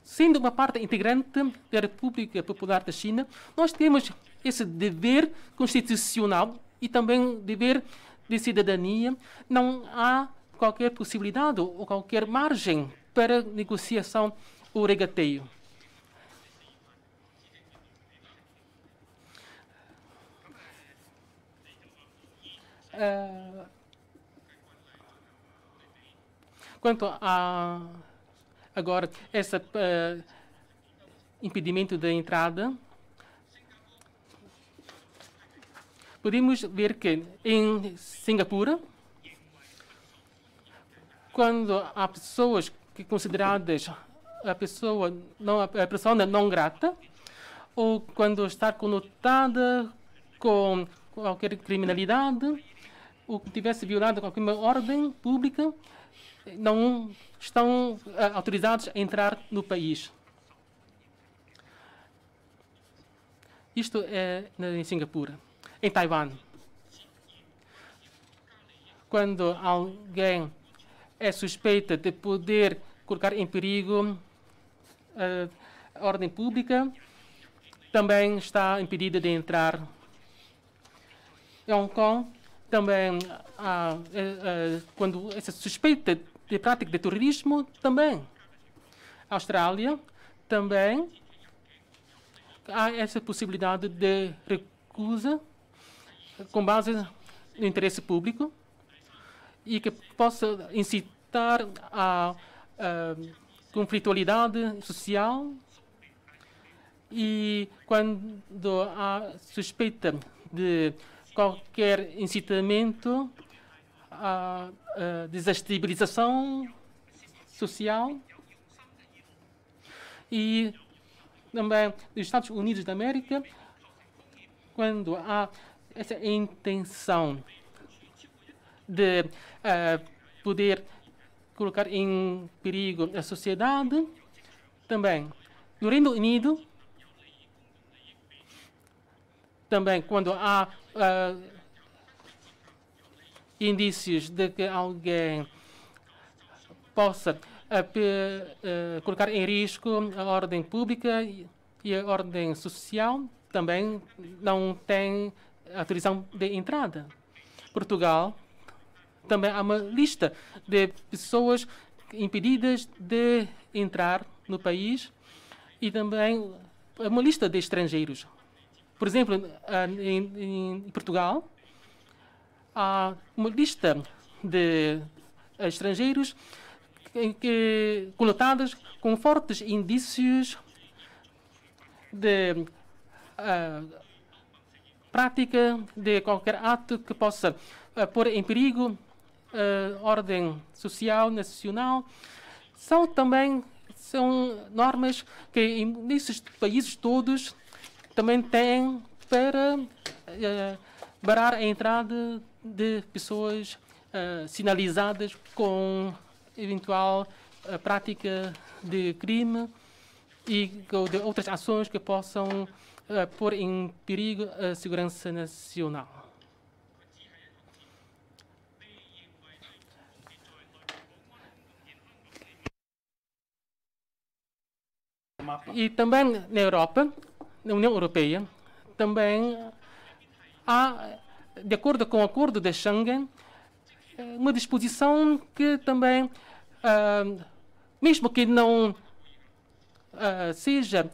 sendo uma parte integrante da República Popular da China, nós temos esse dever constitucional e também dever de cidadania. Não há qualquer possibilidade ou qualquer margem para negociação ou regateio. Quanto a agora esse impedimento da entrada, podemos ver que em Singapura, quando há pessoas que consideradas a persona não grata, ou quando está conotada com qualquer criminalidade, ou que tivesse violado qualquer ordem pública, não estão autorizados a entrar no país. Isto é em Singapura. Em Taiwan, quando alguém é suspeita de poder colocar em perigo a ordem pública, também está impedida de entrar. Em Hong Kong, também, quando essa suspeita de prática de terrorismo, também. Austrália, também há essa possibilidade de recusa com base no interesse público. e que possa incitar a conflitualidade social. E quando há suspeita de qualquer incitamento à desestabilização social, e também nos Estados Unidos da América, quando há essa intenção de poder colocar em perigo a sociedade. Também no Reino Unido, também quando há indícios de que alguém possa colocar em risco a ordem pública e a ordem social, também não tem autorização de entrada. Portugal, também há uma lista de pessoas impedidas de entrar no país e também uma lista de estrangeiros. Por exemplo, em Portugal, há uma lista de estrangeiros conotados com fortes indícios de prática de qualquer ato que possa pôr em perigo a ordem social nacional. São normas que nesses países todos também têm para barrar a entrada de pessoas sinalizadas com eventual prática de crime e de outras ações que possam pôr em perigo a segurança nacional. E também na Europa, na União Europeia, também há, de acordo com o acordo de Schengen, uma disposição que também, mesmo que não seja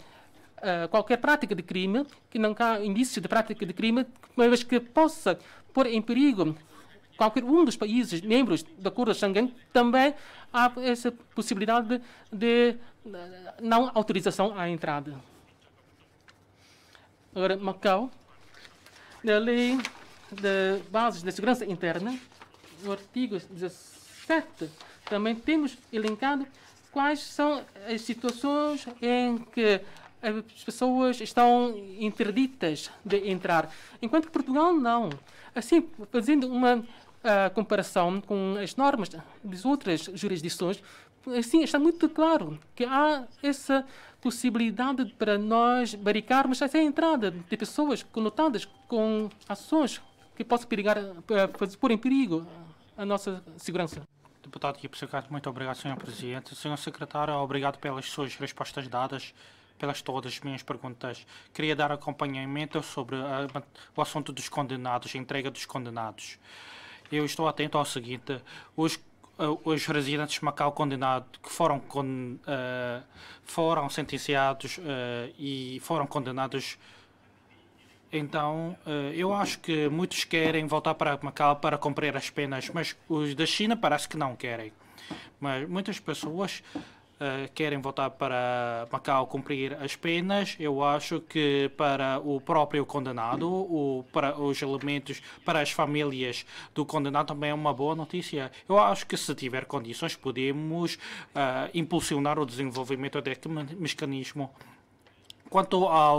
qualquer prática de crime, que não há indício de prática de crime, mas que possa pôr em perigo qualquer um dos países membros do acordo de Schengen, também há essa possibilidade de não autorização à entrada. Agora, Macau, na lei de bases da segurança interna, no artigo 17, também temos elencado quais são as situações em que as pessoas estão interditas de entrar, enquanto que Portugal não. Assim, fazendo uma comparação com as normas das outras jurisdições, assim está muito claro que há essa possibilidade para nós baricarmos essa entrada de pessoas conotadas com ações que possam pôr em perigo a nossa segurança. Deputado Gipsecate, muito obrigado, Sr. Presidente. Sr. Secretário, obrigado pelas suas respostas dadas, pelas todas as minhas perguntas. Queria dar acompanhamento sobre o assunto dos condenados, a entrega dos condenados. Eu estou atento ao seguinte: os residentes de Macau condenados que foram sentenciados e foram condenados. Então, eu acho que muitos querem voltar para Macau para cumprir as penas, mas os da China parece que não querem. Mas muitas pessoas querem voltar para Macau cumprir as penas. Eu acho que para o próprio condenado, para os elementos, para as famílias do condenado também é uma boa notícia. Eu acho que se tiver condições podemos impulsionar o desenvolvimento deste mecanismo. Quanto à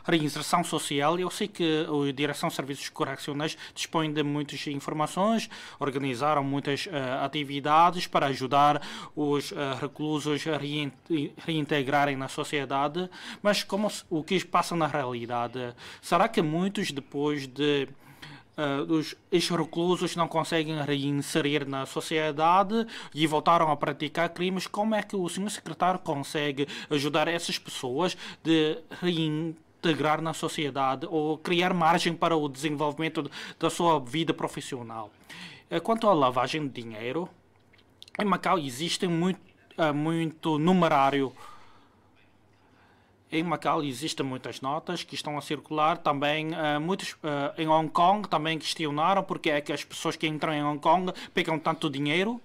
reinserção social, eu sei que a Direção de Serviços Correcionais dispõe de muitas informações, organizaram muitas atividades para ajudar os reclusos a reintegrarem na sociedade, mas o que passa na realidade? Será que muitos, depois de os ex-reclusos não conseguem reinserir na sociedade e voltaram a praticar crimes? Como é que o Sr. Secretário consegue ajudar essas pessoas de reintegrar na sociedade ou criar margem para o desenvolvimento da sua vida profissional? Quanto à lavagem de dinheiro, em Macau existe muito numerário Em Macau existem muitas notas que estão a circular. Também muitos em Hong Kong também questionaram porque é que as pessoas que entram em Hong Kong pegam tanto dinheiro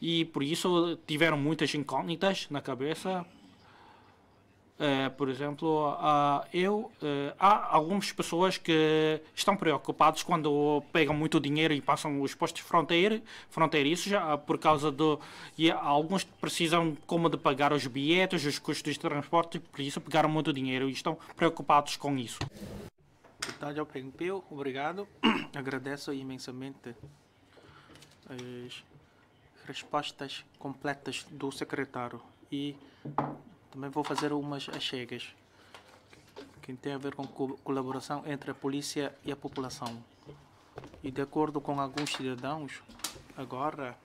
e por isso tiveram muitas incógnitas na cabeça. Por exemplo, há algumas pessoas que estão preocupadas quando pegam muito dinheiro e passam os postos fronteiriços por causa do... E alguns precisam como de pagar os bilhetes, os custos de transporte, por isso pegaram muito dinheiro e estão preocupados com isso. Deputado Pengpil, obrigado. Agradeço imensamente as respostas completas do secretário e também vou fazer umas achegas que tem a ver com colaboração entre a polícia e a população. E de acordo com alguns cidadãos, agora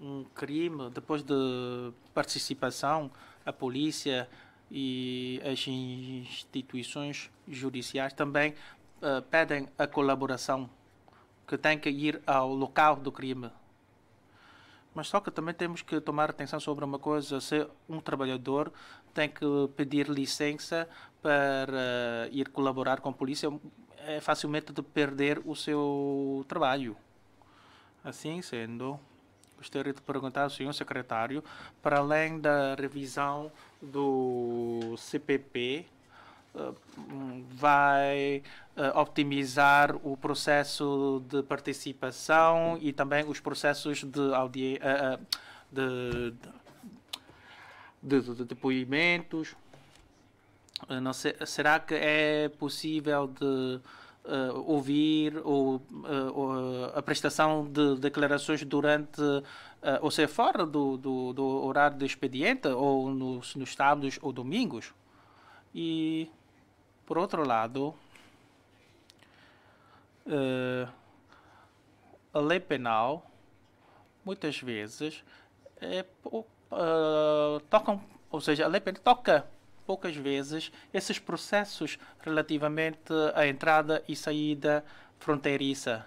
um crime, depois de participação, a polícia e as instituições judiciais também pedem a colaboração, que tem que ir ao local do crime. Mas só que também temos que tomar atenção sobre uma coisa. Se um trabalhador tem que pedir licença para ir colaborar com a polícia, é facilmente de perder o seu trabalho. Assim sendo, gostaria de perguntar ao senhor secretário, para além da revisão do CPP, vai optimizar o processo de participação e também os processos de depoimentos. Não sei, será que é possível de ouvir a prestação de declarações durante, ou seja, fora do horário do expediente ou nos sábados ou domingos? E, por outro lado, a lei penal, muitas vezes, ou seja, a lei penal toca poucas vezes esses processos relativamente à entrada e saída fronteiriça.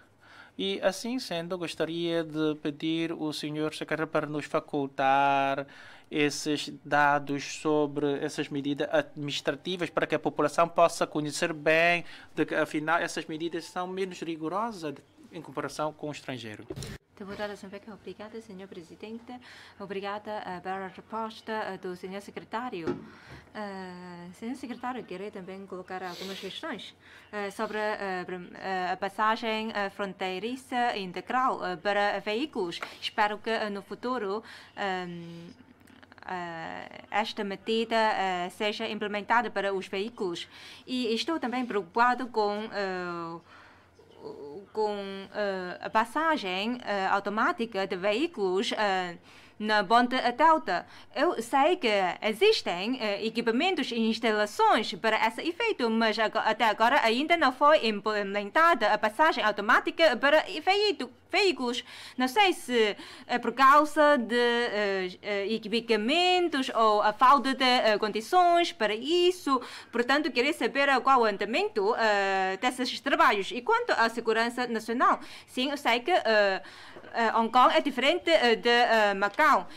E, assim sendo, gostaria de pedir ao senhor secretário para nos facultar esses dados sobre essas medidas administrativas para que a população possa conhecer bem de que, afinal, essas medidas são menos rigorosas em comparação com o estrangeiro. Deputada Sambeca, obrigada, senhor presidente. Obrigada pela resposta do senhor secretário. Senhor secretário, queria também colocar algumas questões sobre a passagem fronteiriça integral para veículos. Espero que no futuro esta medida seja implementada para os veículos. E estou também preocupado com a passagem automática de veículos na Ponte Delta. Eu sei que existem equipamentos e instalações para esse efeito, mas até agora ainda não foi implementada a passagem automática para veículos. Não sei se é por causa de equipamentos ou a falta de condições para isso. Portanto, queria saber qual o andamento desses trabalhos. E quanto à segurança nacional, sim, eu sei que Hong Kong é diferente de Macau,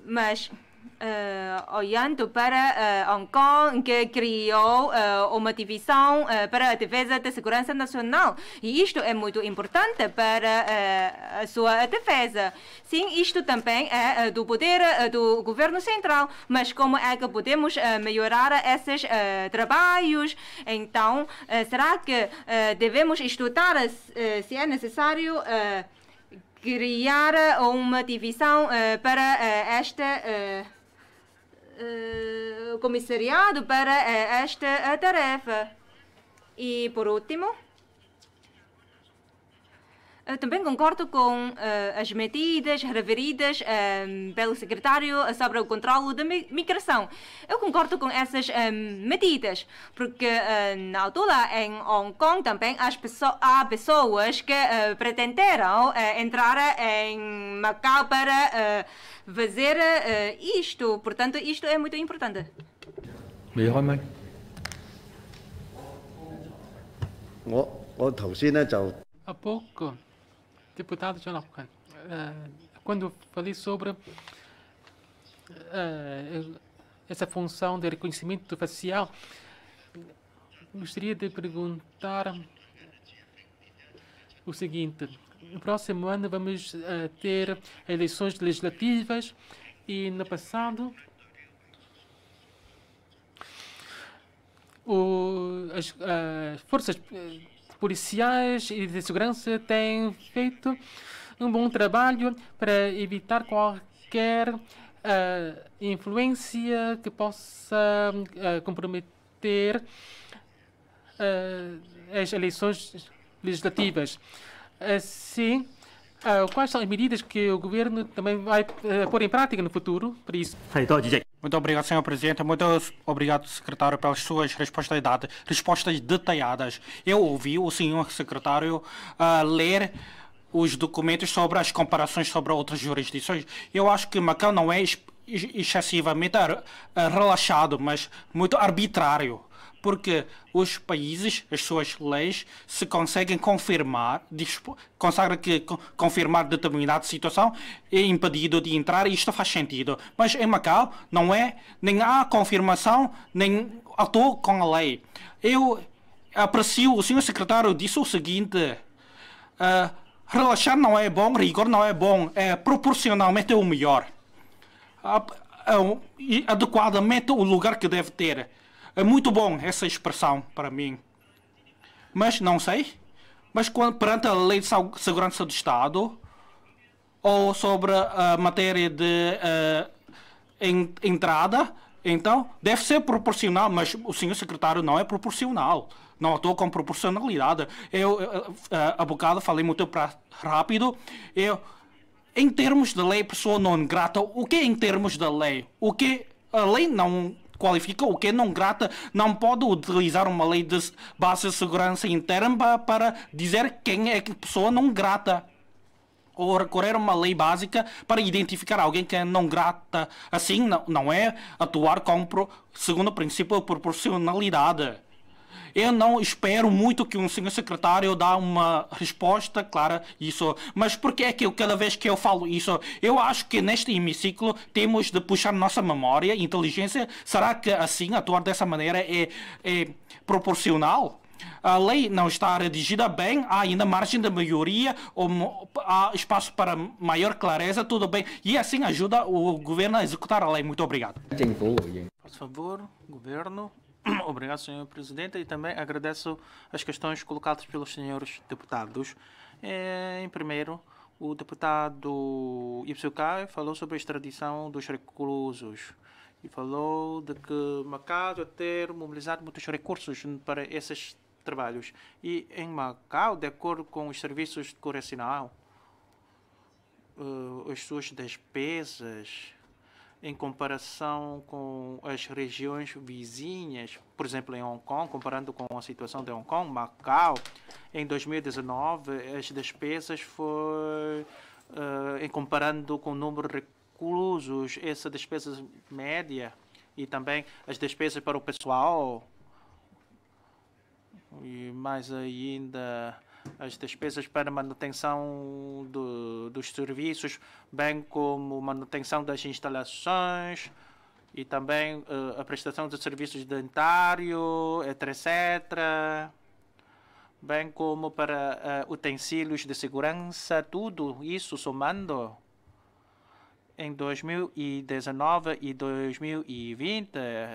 mas olhando para Hong Kong, que criou uma divisão para a defesa da segurança nacional. E isto é muito importante para a sua defesa. Sim, isto também é do poder do governo central. Mas como é que podemos melhorar esses trabalhos? Então, será que devemos estudar se é necessário criar uma divisão para esta comissariado para esta tarefa? E por último, também concordo com as medidas referidas pelo secretário sobre o controle da migração. Eu concordo com essas medidas, porque na altura em Hong Kong também há pessoas que pretenderam entrar em Macau para fazer isto. Portanto, isto é muito importante. Há pouco, deputado Jonathan, quando falei sobre essa função de reconhecimento facial. Gostaria de perguntar o seguinte. No próximo ano vamos ter eleições legislativas e no passado as forças policiais e de segurança têm feito um bom trabalho para evitar qualquer influência que possa comprometer as eleições legislativas. Assim, quais são as medidas que o governo também vai pôr em prática no futuro para isso? Muito obrigado, Sr. Presidente. Muito obrigado, Secretário, pelas suas respostas detalhadas. Eu ouvi o Sr. Secretário ler os documentos sobre as comparações sobre outras jurisdições. Eu acho que Macau não é excessivamente relaxado, mas muito arbitrário. Porque os países, as suas leis, se conseguem confirmar, confirmar determinada situação, é impedido de entrar e isto faz sentido. Mas em Macau não é, nem há confirmação, nem atua com a lei. Eu aprecio, o Sr. Secretário disse o seguinte, relaxar não é bom, rigor não é bom, é proporcionalmente o melhor. Adequadamente o lugar que deve ter. É muito bom essa expressão para mim. Mas não sei. Mas perante a Lei de Segurança do Estado ou sobre a matéria de entrada, então deve ser proporcional. Mas o Sr. Secretário não é proporcional. Não atua com proporcionalidade. Eu há bocado falei muito rápido. Em termos de lei, pessoa não grata, o que é em termos da lei? O que a lei não qualifica, o que é não grata, não pode utilizar uma lei de base de segurança interna para dizer quem é que pessoa não grata. Ou recorrer a uma lei básica para identificar alguém que é não grata. Assim, não é atuar segundo o princípio de proporcionalidade. Eu não espero muito que um senhor secretário dê uma resposta clara isso. Mas por que é que cada vez que eu falo isso, eu acho que neste hemiciclo temos de puxar nossa memória, inteligência. Será que assim, atuar dessa maneira é proporcional? A lei não está redigida bem, há ainda margem de maioria, há espaço para maior clareza, tudo bem. E assim ajuda o governo a executar a lei. Muito obrigado. Por favor, governo. Obrigado, Sr. Presidente, e também agradeço as questões colocadas pelos senhores deputados. Em primeiro, o deputado Ipsukai falou sobre a extradição dos reclusos e falou de que Macau vai ter mobilizado muitos recursos para esses trabalhos. E em Macau, de acordo com os serviços correcionais, as suas despesas em comparação com as regiões vizinhas, por exemplo, em Hong Kong, comparando com a situação de Hong Kong, Macau, em 2019, as despesas foi, em comparando com o número de reclusos, essa despesa média e também as despesas para o pessoal, e mais ainda as despesas para manutenção dos serviços, bem como manutenção das instalações e também a prestação de serviços dentário, etc. Bem como para utensílios de segurança, tudo isso somando. Em 2019 e 2020,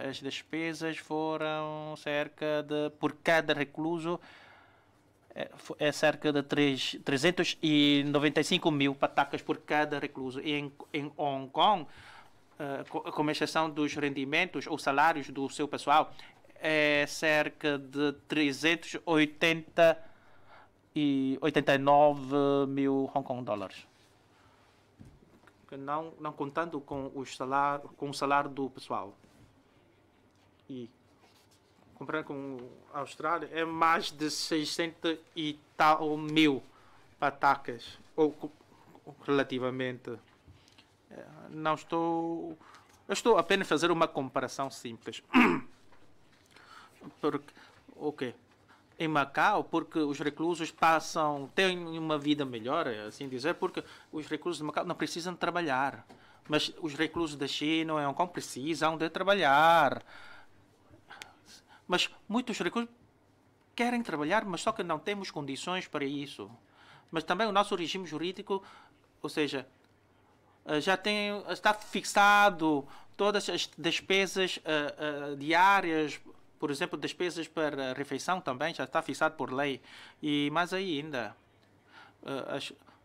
as despesas foram cerca de, por cada recluso, é cerca de 395 mil patacas por cada recluso. E em Hong Kong, com exceção dos rendimentos ou salários do seu pessoal, é cerca de 389 mil Hong Kong dólares. Não contando com o salário do pessoal. E comparando com a Austrália, é mais de 600 e tal mil patacas, ou relativamente. Eu estou apenas a fazer uma comparação simples. Em Macau, porque os reclusos têm uma vida melhor, assim dizer, porque os reclusos de Macau não precisam trabalhar. Mas os reclusos da China e Hong Kong precisam de trabalhar. Mas muitos reclusos querem trabalhar, mas só que não temos condições para isso. Mas também o nosso regime jurídico, ou seja, está fixado todas as despesas diárias, por exemplo, despesas para refeição também já está fixado por lei. E mais ainda,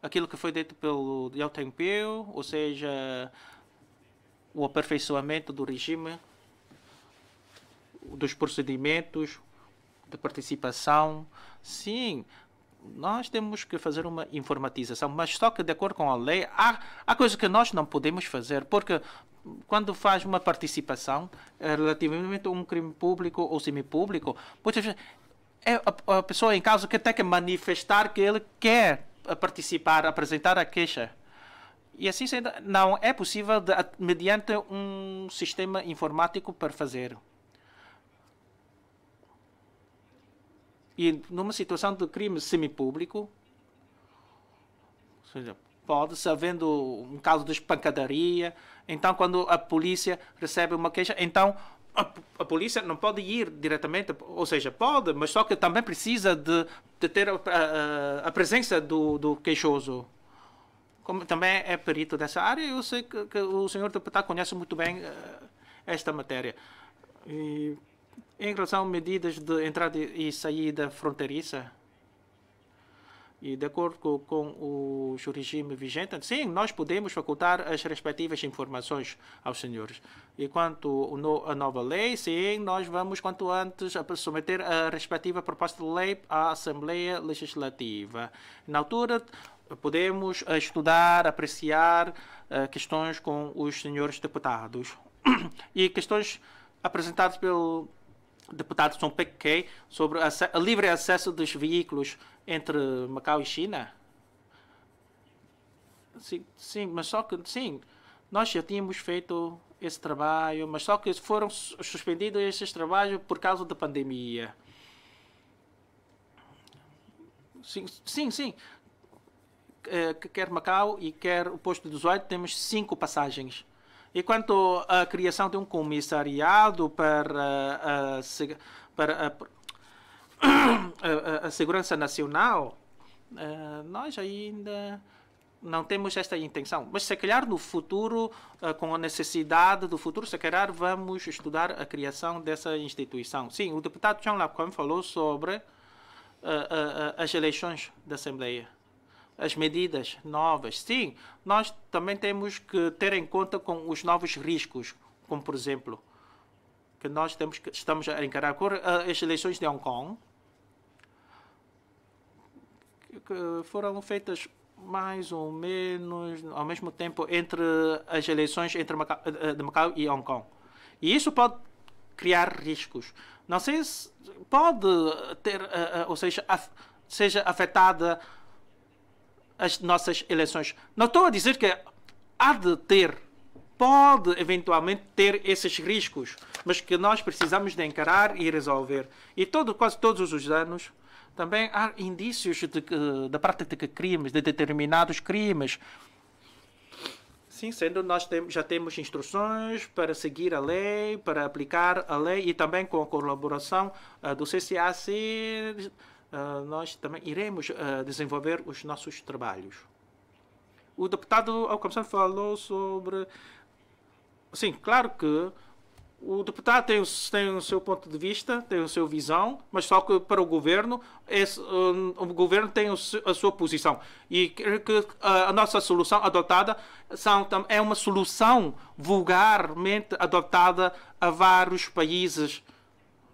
aquilo que foi dito pelo Liu Tengpiu, ou seja, o aperfeiçoamento do regime, dos procedimentos de participação. Sim, nós temos que fazer uma informatização, mas só que de acordo com a lei, há coisas que nós não podemos fazer, porque quando faz uma participação relativamente a um crime público ou semipúblico, é a pessoa em causa que tem que manifestar que ele quer participar, apresentar a queixa. E assim sendo, não é possível mediante um sistema informático para fazer. E numa situação de crime semipúblico, ou seja, pode-se, havendo um caso de espancadaria, então quando a polícia recebe uma queixa, então a polícia não pode ir diretamente, ou seja, pode, mas só que também precisa de ter a presença do queixoso. Como também é perito dessa área, eu sei que o senhor deputado conhece muito bem esta matéria. E em relação a medidas de entrada e saída fronteiriça, e de acordo com o regime vigente, sim, nós podemos facultar as respectivas informações aos senhores. E quanto à nova lei, sim, nós vamos, quanto antes, submeter a respectiva proposta de lei à Assembleia Legislativa. Na altura, podemos estudar, apreciar questões com os senhores deputados. E questões apresentadas pelo deputado Song Pek-key sobre o livre acesso dos veículos entre Macau e China. Sim, mas só que, sim, nós já tínhamos feito esse trabalho, mas só que foram suspendidos esses trabalhos por causa da pandemia. Sim. Quer Macau e quer o posto 18, temos 5 passagens. E quanto à criação de um comissariado para a segurança nacional, nós ainda não temos esta intenção. Mas se calhar no futuro, com a necessidade do futuro, se calhar vamos estudar a criação dessa instituição. Sim, o deputado Zhang Laoquan falou sobre as eleições da Assembleia. As medidas novas. Sim, nós também temos que ter em conta com os novos riscos, como por exemplo, que nós estamos a encarar as eleições de Hong Kong, que foram feitas mais ou menos ao mesmo tempo entre as eleições entre de Macau e Hong Kong. E isso pode criar riscos. Não sei se pode ter, ou seja, seja afetada as nossas eleições. Não estou a dizer que há de ter, pode eventualmente ter esses riscos, mas que nós precisamos de encarar e resolver. E quase todos os anos também há indícios da prática de crimes, de determinados crimes. Sim, sendo nós já temos instruções para seguir a lei, para aplicar a lei e também com a colaboração do CCAC, nós também iremos desenvolver os nossos trabalhos. O deputado Alcântara falou sobre... Sim, claro que o deputado tem o seu ponto de vista, tem a sua visão, mas só que para o governo, o governo tem a sua posição. E que a nossa solução adotada é uma solução vulgarmente adotada a vários países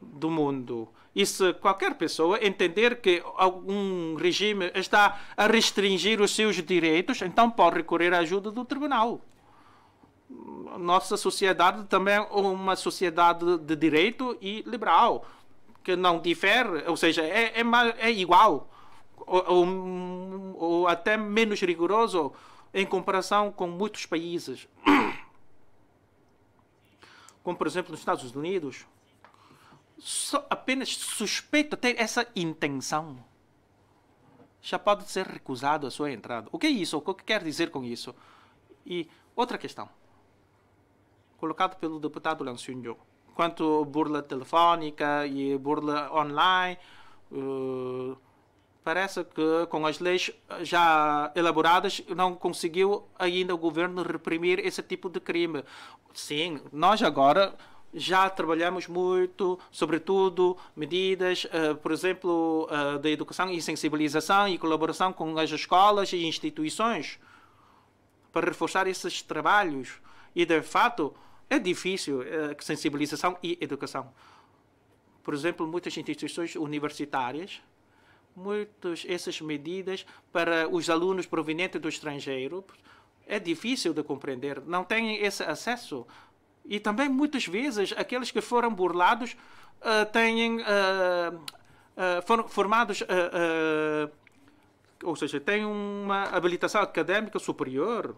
do mundo. E se qualquer pessoa entender que algum regime está a restringir os seus direitos, então pode recorrer à ajuda do tribunal. Nossa sociedade também é uma sociedade de direito e liberal, que não difere, ou seja, é igual, ou até menos rigoroso em comparação com muitos países. Como, por exemplo, nos Estados Unidos, só apenas suspeito ter essa intenção, já pode ser recusado a sua entrada. O que é isso? O que quer dizer com isso? E Outra questão, colocada pelo deputado Lancinho, quanto burla telefónica e burla online, parece que com as leis já elaboradas não conseguiu ainda o governo reprimir esse tipo de crime. Sim, nós agora já trabalhamos muito, sobretudo medidas, por exemplo, da educação e sensibilização e colaboração com as escolas e instituições para reforçar esses trabalhos. E, de fato, é difícil sensibilização e educação. Por exemplo, muitas instituições universitárias, essas medidas para os alunos provenientes do estrangeiro, é difícil de compreender, não têm esse acesso. E também, muitas vezes, aqueles que foram burlados foram formados, ou seja, têm uma habilitação académica superior.